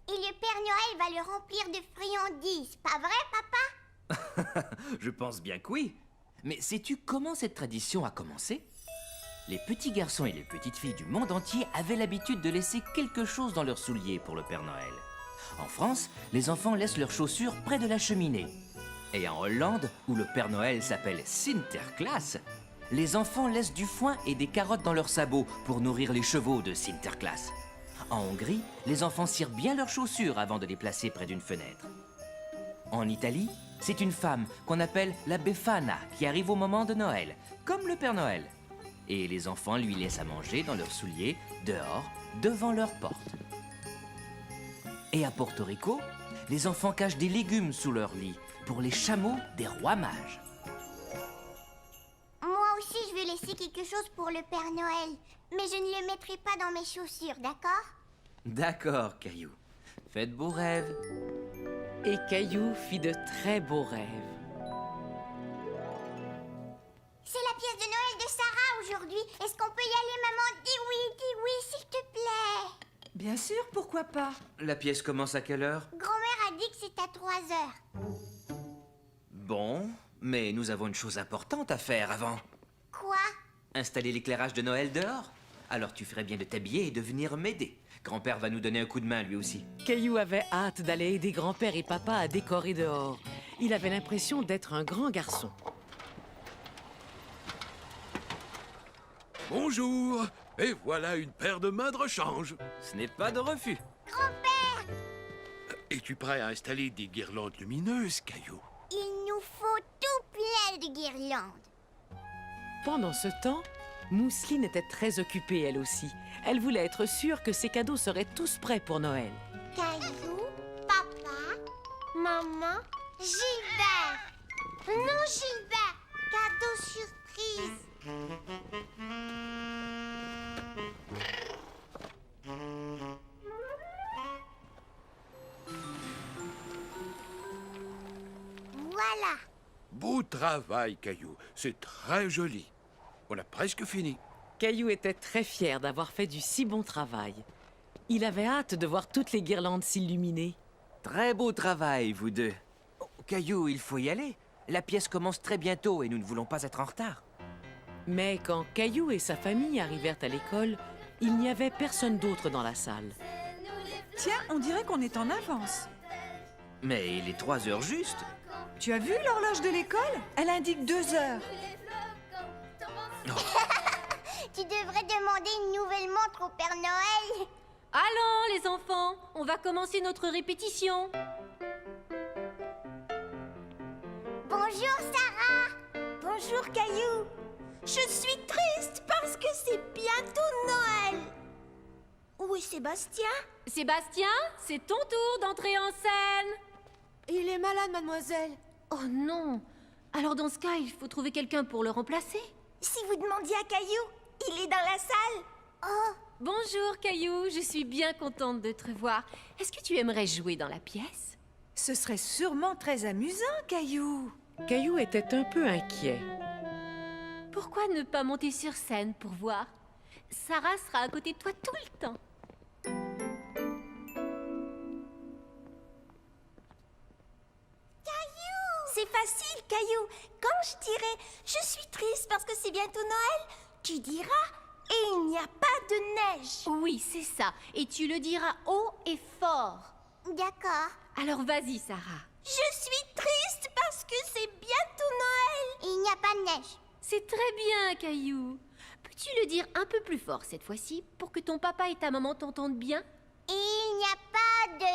Et le Père Noël va le remplir de friandises, pas vrai, papa? Je pense bien que oui. Mais sais-tu comment cette tradition a commencé? Les petits garçons et les petites filles du monde entier avaient l'habitude de laisser quelque chose dans leurs souliers pour le Père Noël. En France, les enfants laissent leurs chaussures près de la cheminée. Et en Hollande, où le Père Noël s'appelle Sinterklaas, les enfants laissent du foin et des carottes dans leurs sabots pour nourrir les chevaux de Sinterklaas. En Hongrie, les enfants cirent bien leurs chaussures avant de les placer près d'une fenêtre. En Italie, c'est une femme qu'on appelle la Befana qui arrive au moment de Noël, comme le Père Noël. Et les enfants lui laissent à manger dans leurs souliers, dehors, devant leur porte. Et à Porto Rico, les enfants cachent des légumes sous leur lit pour les chameaux des rois mages. Moi aussi, je vais laisser quelque chose pour le Père Noël. Mais je ne le mettrai pas dans mes chaussures, d'accord? D'accord, Caillou. Faites beaux rêves. Et Caillou fit de très beaux rêves. C'est la pièce de Noël de Sarah aujourd'hui. Est-ce qu'on peut y aller, maman? Dis oui, s'il te plaît. Bien sûr, pourquoi pas? La pièce commence à quelle heure? Grand-mère a dit que c'est à 3 heures. Bon, mais nous avons une chose importante à faire avant. Quoi? Installer l'éclairage de Noël dehors. Alors tu ferais bien de t'habiller et de venir m'aider. Grand-père va nous donner un coup de main lui aussi. Caillou avait hâte d'aller aider grand-père et papa à décorer dehors. Il avait l'impression d'être un grand garçon. Bonjour. Et voilà une paire de mains de rechange. Ce n'est pas de refus. Grand-père, Es-tu prêt à installer des guirlandes lumineuses, Caillou? il nous faut tout plein de guirlandes. Pendant ce temps, Mousseline était très occupée, elle aussi. Elle voulait être sûre que ses cadeaux seraient tous prêts pour Noël. Caillou, papa, maman, Gilbert. Non, Gilbert, cadeau surprise. Voilà. Beau travail, Caillou. C'est très joli. On a presque fini. Caillou était très fier d'avoir fait du si bon travail. Il avait hâte de voir toutes les guirlandes s'illuminer. Très beau travail, vous deux. Oh, Caillou, il faut y aller. La pièce commence très bientôt et nous ne voulons pas être en retard. Mais quand Caillou et sa famille arrivèrent à l'école, il n'y avait personne d'autre dans la salle. Tiens, on dirait qu'on est en avance. Mais il est 3 heures juste. Tu as vu l'horloge de l'école? Elle indique 2 heures. Tu devrais demander une nouvelle montre au Père Noël. Allons, les enfants, on va commencer notre répétition. Bonjour, Sarah. Bonjour, Caillou. Je suis triste parce que c'est bientôt Noël. Où est Sébastien? Sébastien, c'est ton tour d'entrer en scène. Il est malade, mademoiselle. Oh non. Alors dans ce cas, il faut trouver quelqu'un pour le remplacer. Si vous demandiez à Caillou, il est dans la salle. Oh, bonjour Caillou, je suis bien contente de te revoir. Est-ce que tu aimerais jouer dans la pièce? Ce serait sûrement très amusant, Caillou. Caillou était un peu inquiet. Pourquoi ne pas monter sur scène pour voir? Sarah sera à côté de toi tout le temps. C'est facile, Caillou. Quand je dirai « Je suis triste parce que c'est bientôt Noël », tu diras « Et il n'y a pas de neige ». Oui, c'est ça. Et tu le diras haut et fort. D'accord. Alors vas-y, Sarah. Je suis triste parce que c'est bientôt Noël. Il n'y a pas de neige. C'est très bien, Caillou. Peux-tu le dire un peu plus fort cette fois-ci pour que ton papa et ta maman t'entendent bien? Il n'y a pas de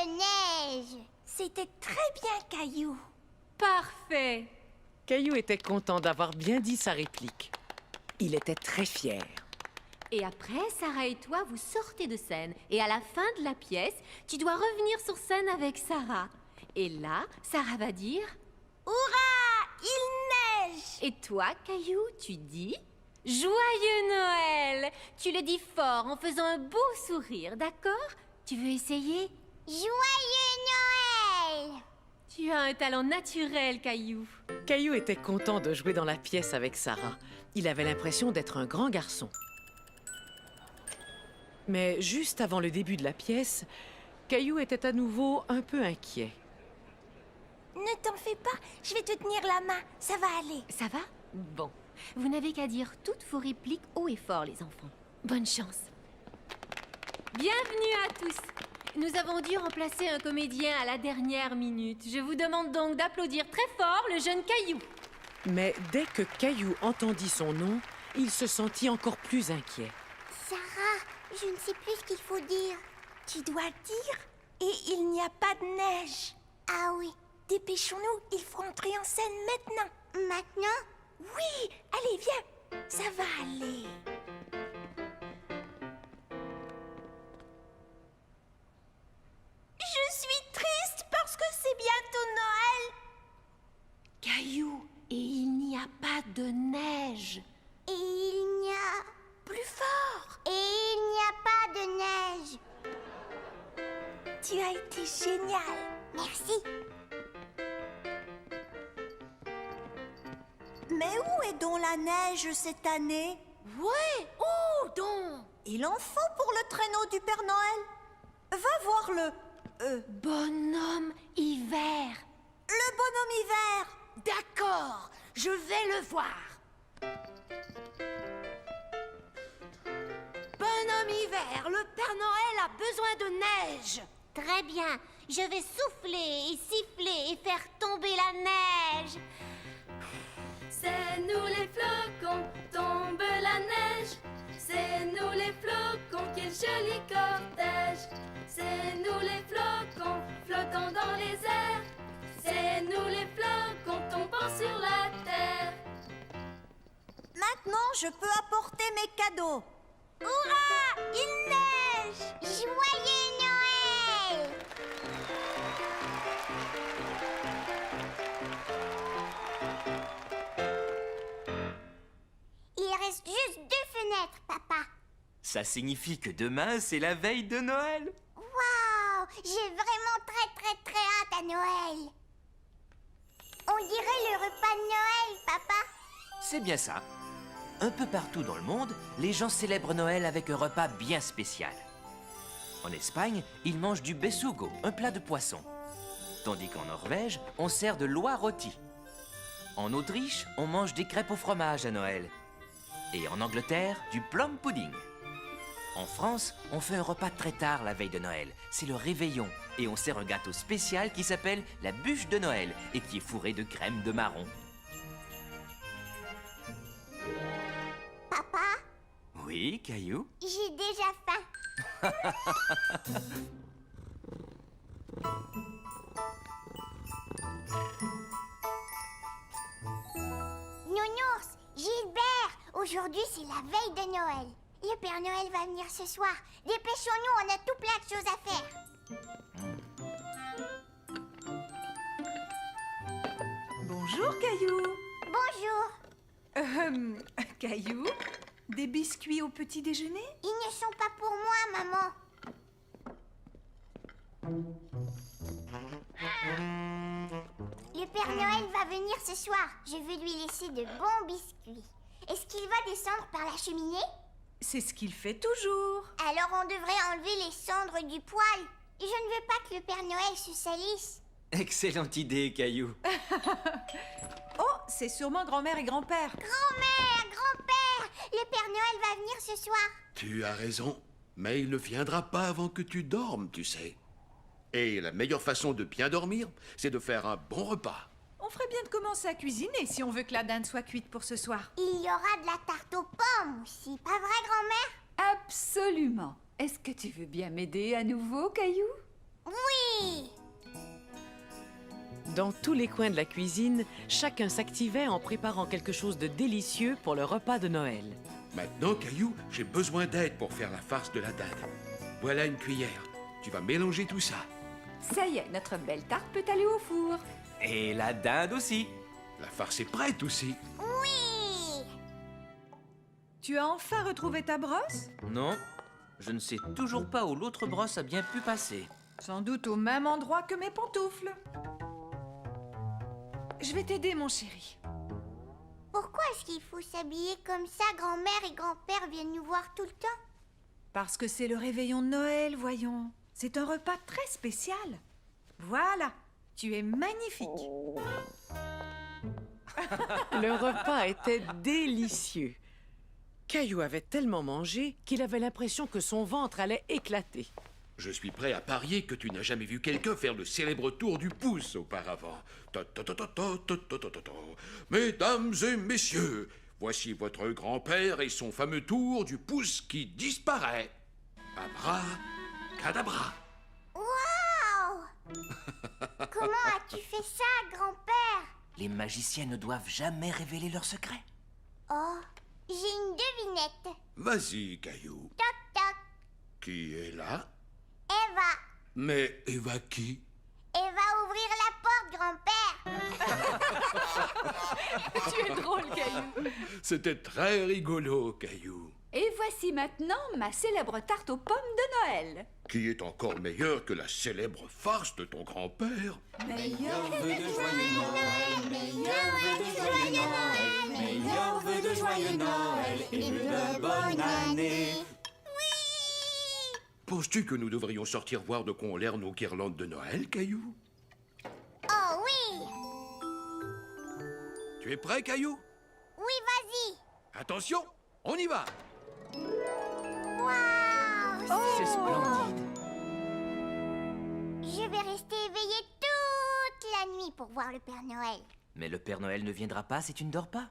neige. C'était très bien, Caillou. Parfait. Caillou était content d'avoir bien dit sa réplique. Il était très fier. Et après, Sarah et toi, vous sortez de scène. Et à la fin de la pièce, tu dois revenir sur scène avec Sarah. Et là, Sarah va dire « Hurrah! Il neige !» Et toi, Caillou, tu dis « Joyeux Noël !» Tu le dis fort en faisant un beau sourire, d'accord? Tu veux essayer? Joyeux Noël! Tu as un talent naturel, Caillou. Caillou était content de jouer dans la pièce avec Sarah. Il avait l'impression d'être un grand garçon. Mais juste avant le début de la pièce, Caillou était à nouveau un peu inquiet. Ne t'en fais pas, je vais te tenir la main, ça va aller. Ça va? Bon. Vous n'avez qu'à dire toutes vos répliques haut et fort, les enfants. Bonne chance. Bienvenue à tous. Nous avons dû remplacer un comédien à la dernière minute. Je vous demande donc d'applaudir très fort le jeune Caillou. Mais dès que Caillou entendit son nom, il se sentit encore plus inquiet. Sarah, je ne sais plus ce qu'il faut dire. Tu dois dire « Et il n'y a pas de neige ». Ah oui. Dépêchons-nous, il faut entrer en scène maintenant. Maintenant? Oui, allez, viens, ça va aller. Je suis triste parce que c'est bientôt Noël. Caillou, et il n'y a pas de neige. Et il n'y a... Plus fort. Et il n'y a pas de neige. Tu as été génial. Merci. Mais où est donc la neige cette année? Ouais, où donc? Il en faut pour le traîneau du Père Noël. Va voir le... Bonhomme hiver. Le bonhomme hiver. D'accord, je vais le voir. Bonhomme hiver, le Père Noël a besoin de neige. Très bien. Je vais souffler et siffler et faire tomber la neige. C'est nous les flocons, tombe la neige. C'est nous les flocons, quel joli cortège. C'est nous les flocons, flottant dans les airs. C'est nous les flocons, tombant sur la terre. Maintenant, je peux apporter mes cadeaux. Hurrah! Il neige! Joyeux Noël! Il reste juste 2 fenêtres, papa. Ça signifie que demain, c'est la veille de Noël. Waouh! J'ai vraiment très hâte à Noël. On dirait le repas de Noël, papa. C'est bien ça. Un peu partout dans le monde, les gens célèbrent Noël avec un repas bien spécial. En Espagne, ils mangent du besugo, un plat de poisson. Tandis qu'en Norvège, on sert de l'oie rôti. En Autriche, on mange des crêpes au fromage à Noël. Et en Angleterre, du plum pudding. En France, on fait un repas très tard la veille de Noël. C'est le réveillon. Et on sert un gâteau spécial qui s'appelle la bûche de Noël et qui est fourré de crème de marron. Papa, Oui, Caillou? j'ai déjà faim. Nounours, Gilbert, aujourd'hui c'est la veille de Noël. Le Père Noël va venir ce soir. Dépêchons-nous, on a tout plein de choses à faire. Bonjour, Caillou. Bonjour. Caillou, des biscuits au petit déjeuner? Ils ne sont pas pour moi, maman. Le Père Noël va venir ce soir. Je veux lui laisser de bons biscuits. Est-ce qu'il va descendre par la cheminée? C'est ce qu'il fait toujours. Alors on devrait enlever les cendres du poêle. Je ne veux pas que le Père Noël se salisse. Excellente idée, Caillou. Oh, c'est sûrement grand-mère et grand-père. Grand-mère, grand-père, le Père Noël va venir ce soir. Tu as raison, mais il ne viendra pas avant que tu dormes, tu sais. Et la meilleure façon de bien dormir, c'est de faire un bon repas. On ferait bien de commencer à cuisiner si on veut que la dinde soit cuite pour ce soir. Il y aura de la tarte aux pommes aussi, pas vrai, grand-mère? Absolument. Est-ce que tu veux bien m'aider à nouveau, Caillou? Oui. Dans tous les coins de la cuisine, chacun s'activait en préparant quelque chose de délicieux pour le repas de Noël. Maintenant, Caillou, j'ai besoin d'aide pour faire la farce de la dinde. Voilà une cuillère. Tu vas mélanger tout ça. Ça y est, notre belle tarte peut aller au four. Et la dinde aussi. La farce est prête aussi. Oui. Tu as enfin retrouvé ta brosse? Non, je ne sais toujours pas où l'autre brosse a bien pu passer. Sans doute au même endroit que mes pantoufles. Je vais t'aider, mon chéri. Pourquoi est-ce qu'il faut s'habiller comme ça? Grand-mère et grand-père viennent nous voir tout le temps. Parce que c'est le réveillon de Noël, voyons. C'est un repas très spécial. Voilà, tu es magnifique. Le repas était délicieux. Caillou avait tellement mangé qu'il avait l'impression que son ventre allait éclater. Je suis prêt à parier que tu n'as jamais vu quelqu'un faire le célèbre tour du pouce auparavant. Ta ta ta ta ta ta ta ta ta ta. Mesdames et messieurs, voici votre grand-père et son fameux tour du pouce qui disparaît. Abracadabra. Waouh! Comment as-tu fait ça, grand-père? Les magiciens ne doivent jamais révéler leurs secrets. Oh, j'ai une devinette. Vas-y, Caillou. Toc toc. Qui est là? Eva. Mais Eva qui? Eva, ouvrir la porte, grand-père. Tu es drôle, Caillou. C'était très rigolo, Caillou. Et voici maintenant ma célèbre tarte aux pommes de Noël. Qui est encore meilleur que la célèbre farce de ton grand-père? Meilleur vœu de joyeux Noël, meilleur vœu de joyeux Noël, meilleur vœu de joyeux Noël et de bonne année. Penses-tu que nous devrions sortir voir de quoi ont l'air nos guirlandes de Noël, Caillou? Oh oui. Tu es prêt, Caillou? Oui, vas-y. Attention, on y va! Waouh, C'est splendide. Je vais rester éveillée toute la nuit pour voir le Père Noël. Mais le Père Noël ne viendra pas si tu ne dors pas.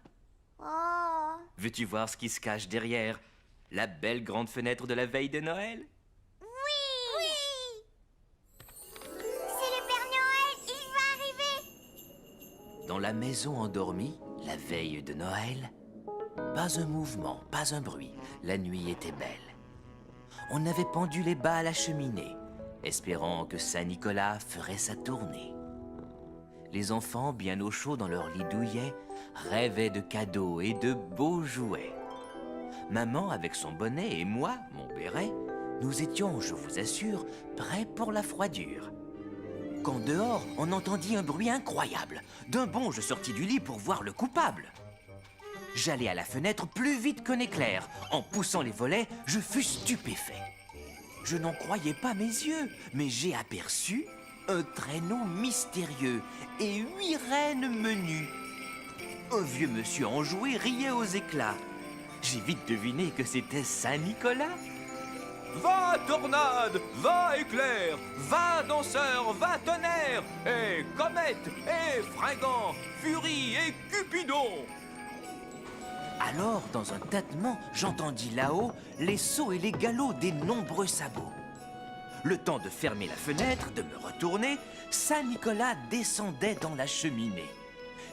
Oh. Veux-tu voir ce qui se cache derrière la belle grande fenêtre de la veille de Noël? Oui. C'est le Père Noël, il va arriver. Dans la maison endormie, la veille de Noël, Pas un mouvement, pas un bruit. La nuit était belle. On avait pendu les bas à la cheminée, espérant que Saint-Nicolas ferait sa tournée. Les enfants, bien au chaud dans leur lit douillet, rêvaient de cadeaux et de beaux jouets. Maman, avec son bonnet, et moi, mon béret, nous étions, je vous assure, prêts pour la froidure. Quand dehors, on entendit un bruit incroyable. D'un bond, je sortis du lit pour voir le coupable. J'allai à la fenêtre plus vite qu'un éclair. En poussant les volets, je fus stupéfait. Je n'en croyais pas mes yeux, mais j'ai aperçu un traîneau mystérieux et 8 reines menues. Un vieux monsieur enjoué riait aux éclats. J'ai vite deviné que c'était Saint-Nicolas. Va tornade, va éclair, va danseur, va tonnerre, et comète, et fringant, furie et cupidon. Alors, dans un tâtement, j'entendis là-haut les sauts et les galops des nombreux sabots. Le temps de fermer la fenêtre, de me retourner, Saint-Nicolas descendait dans la cheminée.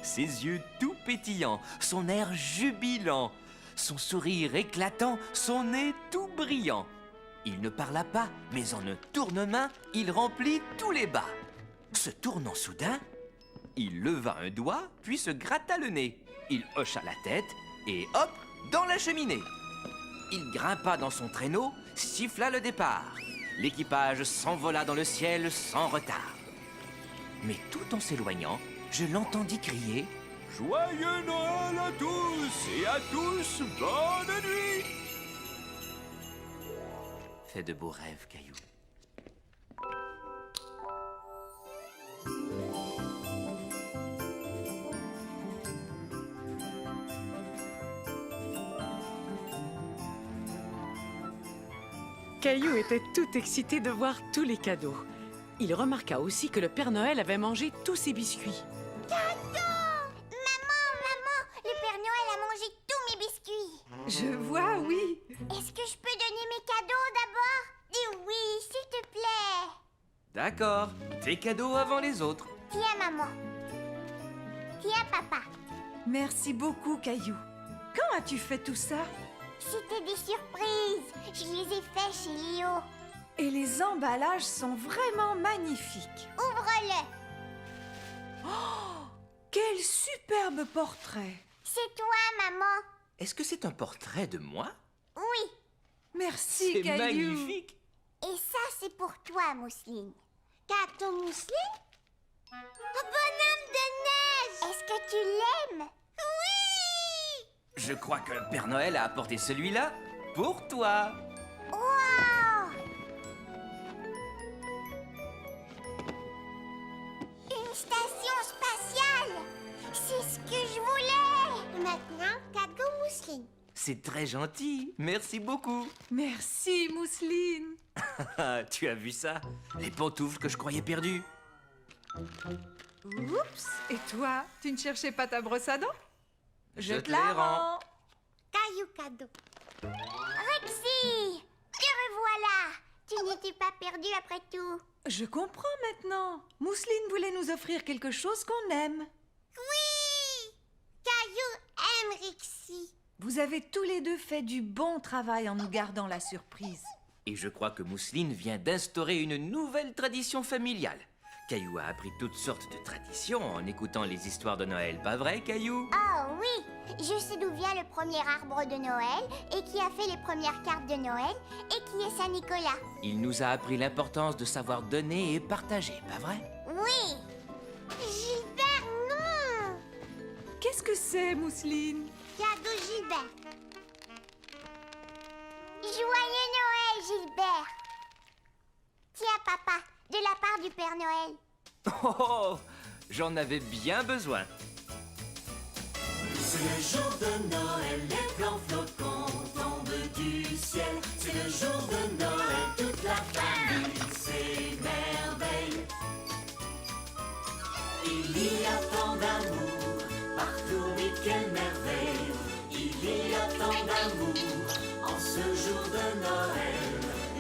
Ses yeux tout pétillants, son air jubilant, son sourire éclatant, son nez tout brillant. Il ne parla pas, mais en un tournement, il remplit tous les bas. Se tournant soudain, il leva un doigt, puis se gratta le nez. Il hocha la tête, et hop, dans la cheminée. Il grimpa dans son traîneau, siffla le départ. L'équipage s'envola dans le ciel sans retard. Mais tout en s'éloignant, je l'entendis crier « Joyeux Noël à tous, et à tous, bonne nuit !» Fais de beaux rêves, Caillou. Caillou était tout excité de voir tous les cadeaux. Il remarqua aussi que le Père Noël avait mangé tous ses biscuits. Maman, le Père Noël a mangé tous mes biscuits. Je vois, oui. Est-ce que je peux donner mes cadeaux d'abord? Dis oui, s'il te plaît. D'accord, tes cadeaux avant les autres. Tiens, maman. Tiens, papa. Merci beaucoup, Caillou. Quand as-tu fait tout ça? C'était des surprises. Je les ai faits chez Léo. Et les emballages sont vraiment magnifiques. Ouvre-le. Oh, quel superbe portrait! C'est toi, maman. Est-ce que c'est un portrait de moi? Oui. Merci, C'est Caillou. magnifique. Et ça, c'est pour toi, Mousseline. Cadeau Mousseline? Un bonhomme de neige. Est-ce que tu l'aimes? Oui. Je crois que le Père Noël a apporté celui-là pour toi. Wow. Une station spatiale. C'est ce que je voulais. Maintenant, cadeau Mousseline. C'est très gentil, merci beaucoup. Merci, Mousseline. Tu as vu ça? Les pantoufles que je croyais perdues. Oups. Et toi, tu ne cherchais pas ta brosse à dents? Je te les rends. Caillou cadeau. Rexy, te revoilà. Tu n'étais pas perdu après tout. Je comprends maintenant. Mousseline voulait nous offrir quelque chose qu'on aime. Oui. Caillou aime Rexy. Vous avez tous les deux fait du bon travail en nous gardant la surprise. Et je crois que Mousseline vient d'instaurer une nouvelle tradition familiale. Caillou a appris toutes sortes de traditions en écoutant les histoires de Noël, pas vrai, Caillou? Oh oui, je sais d'où vient le premier arbre de Noël et qui a fait les premières cartes de Noël et qui est Saint-Nicolas. Il nous a appris l'importance de savoir donner et partager, pas vrai? Oui. Gilbert, non. Qu'est-ce que c'est, Mousseline? Cadeau Gilbert. Joyeux Noël, Gilbert. Tiens, papa, de la part du Père Noël. Oh, j'en avais bien besoin. C'est le jour de Noël, les blancs flocons tombent du ciel. C'est le jour de Noël, toute la famille s'émerveille. Il y a tant d'amour partout, mais quelle merveille. Il y a tant d'amour en ce jour de Noël.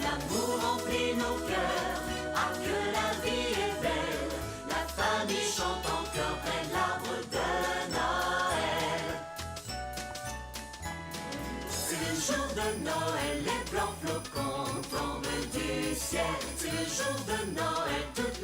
L'amour remplit nos cœurs, ah que la vie est belle. La famille chante en chœur près de l'arbre de Noël. le jour de Noël, les blancs flocons tombent du ciel. C'est le jour de Noël, toute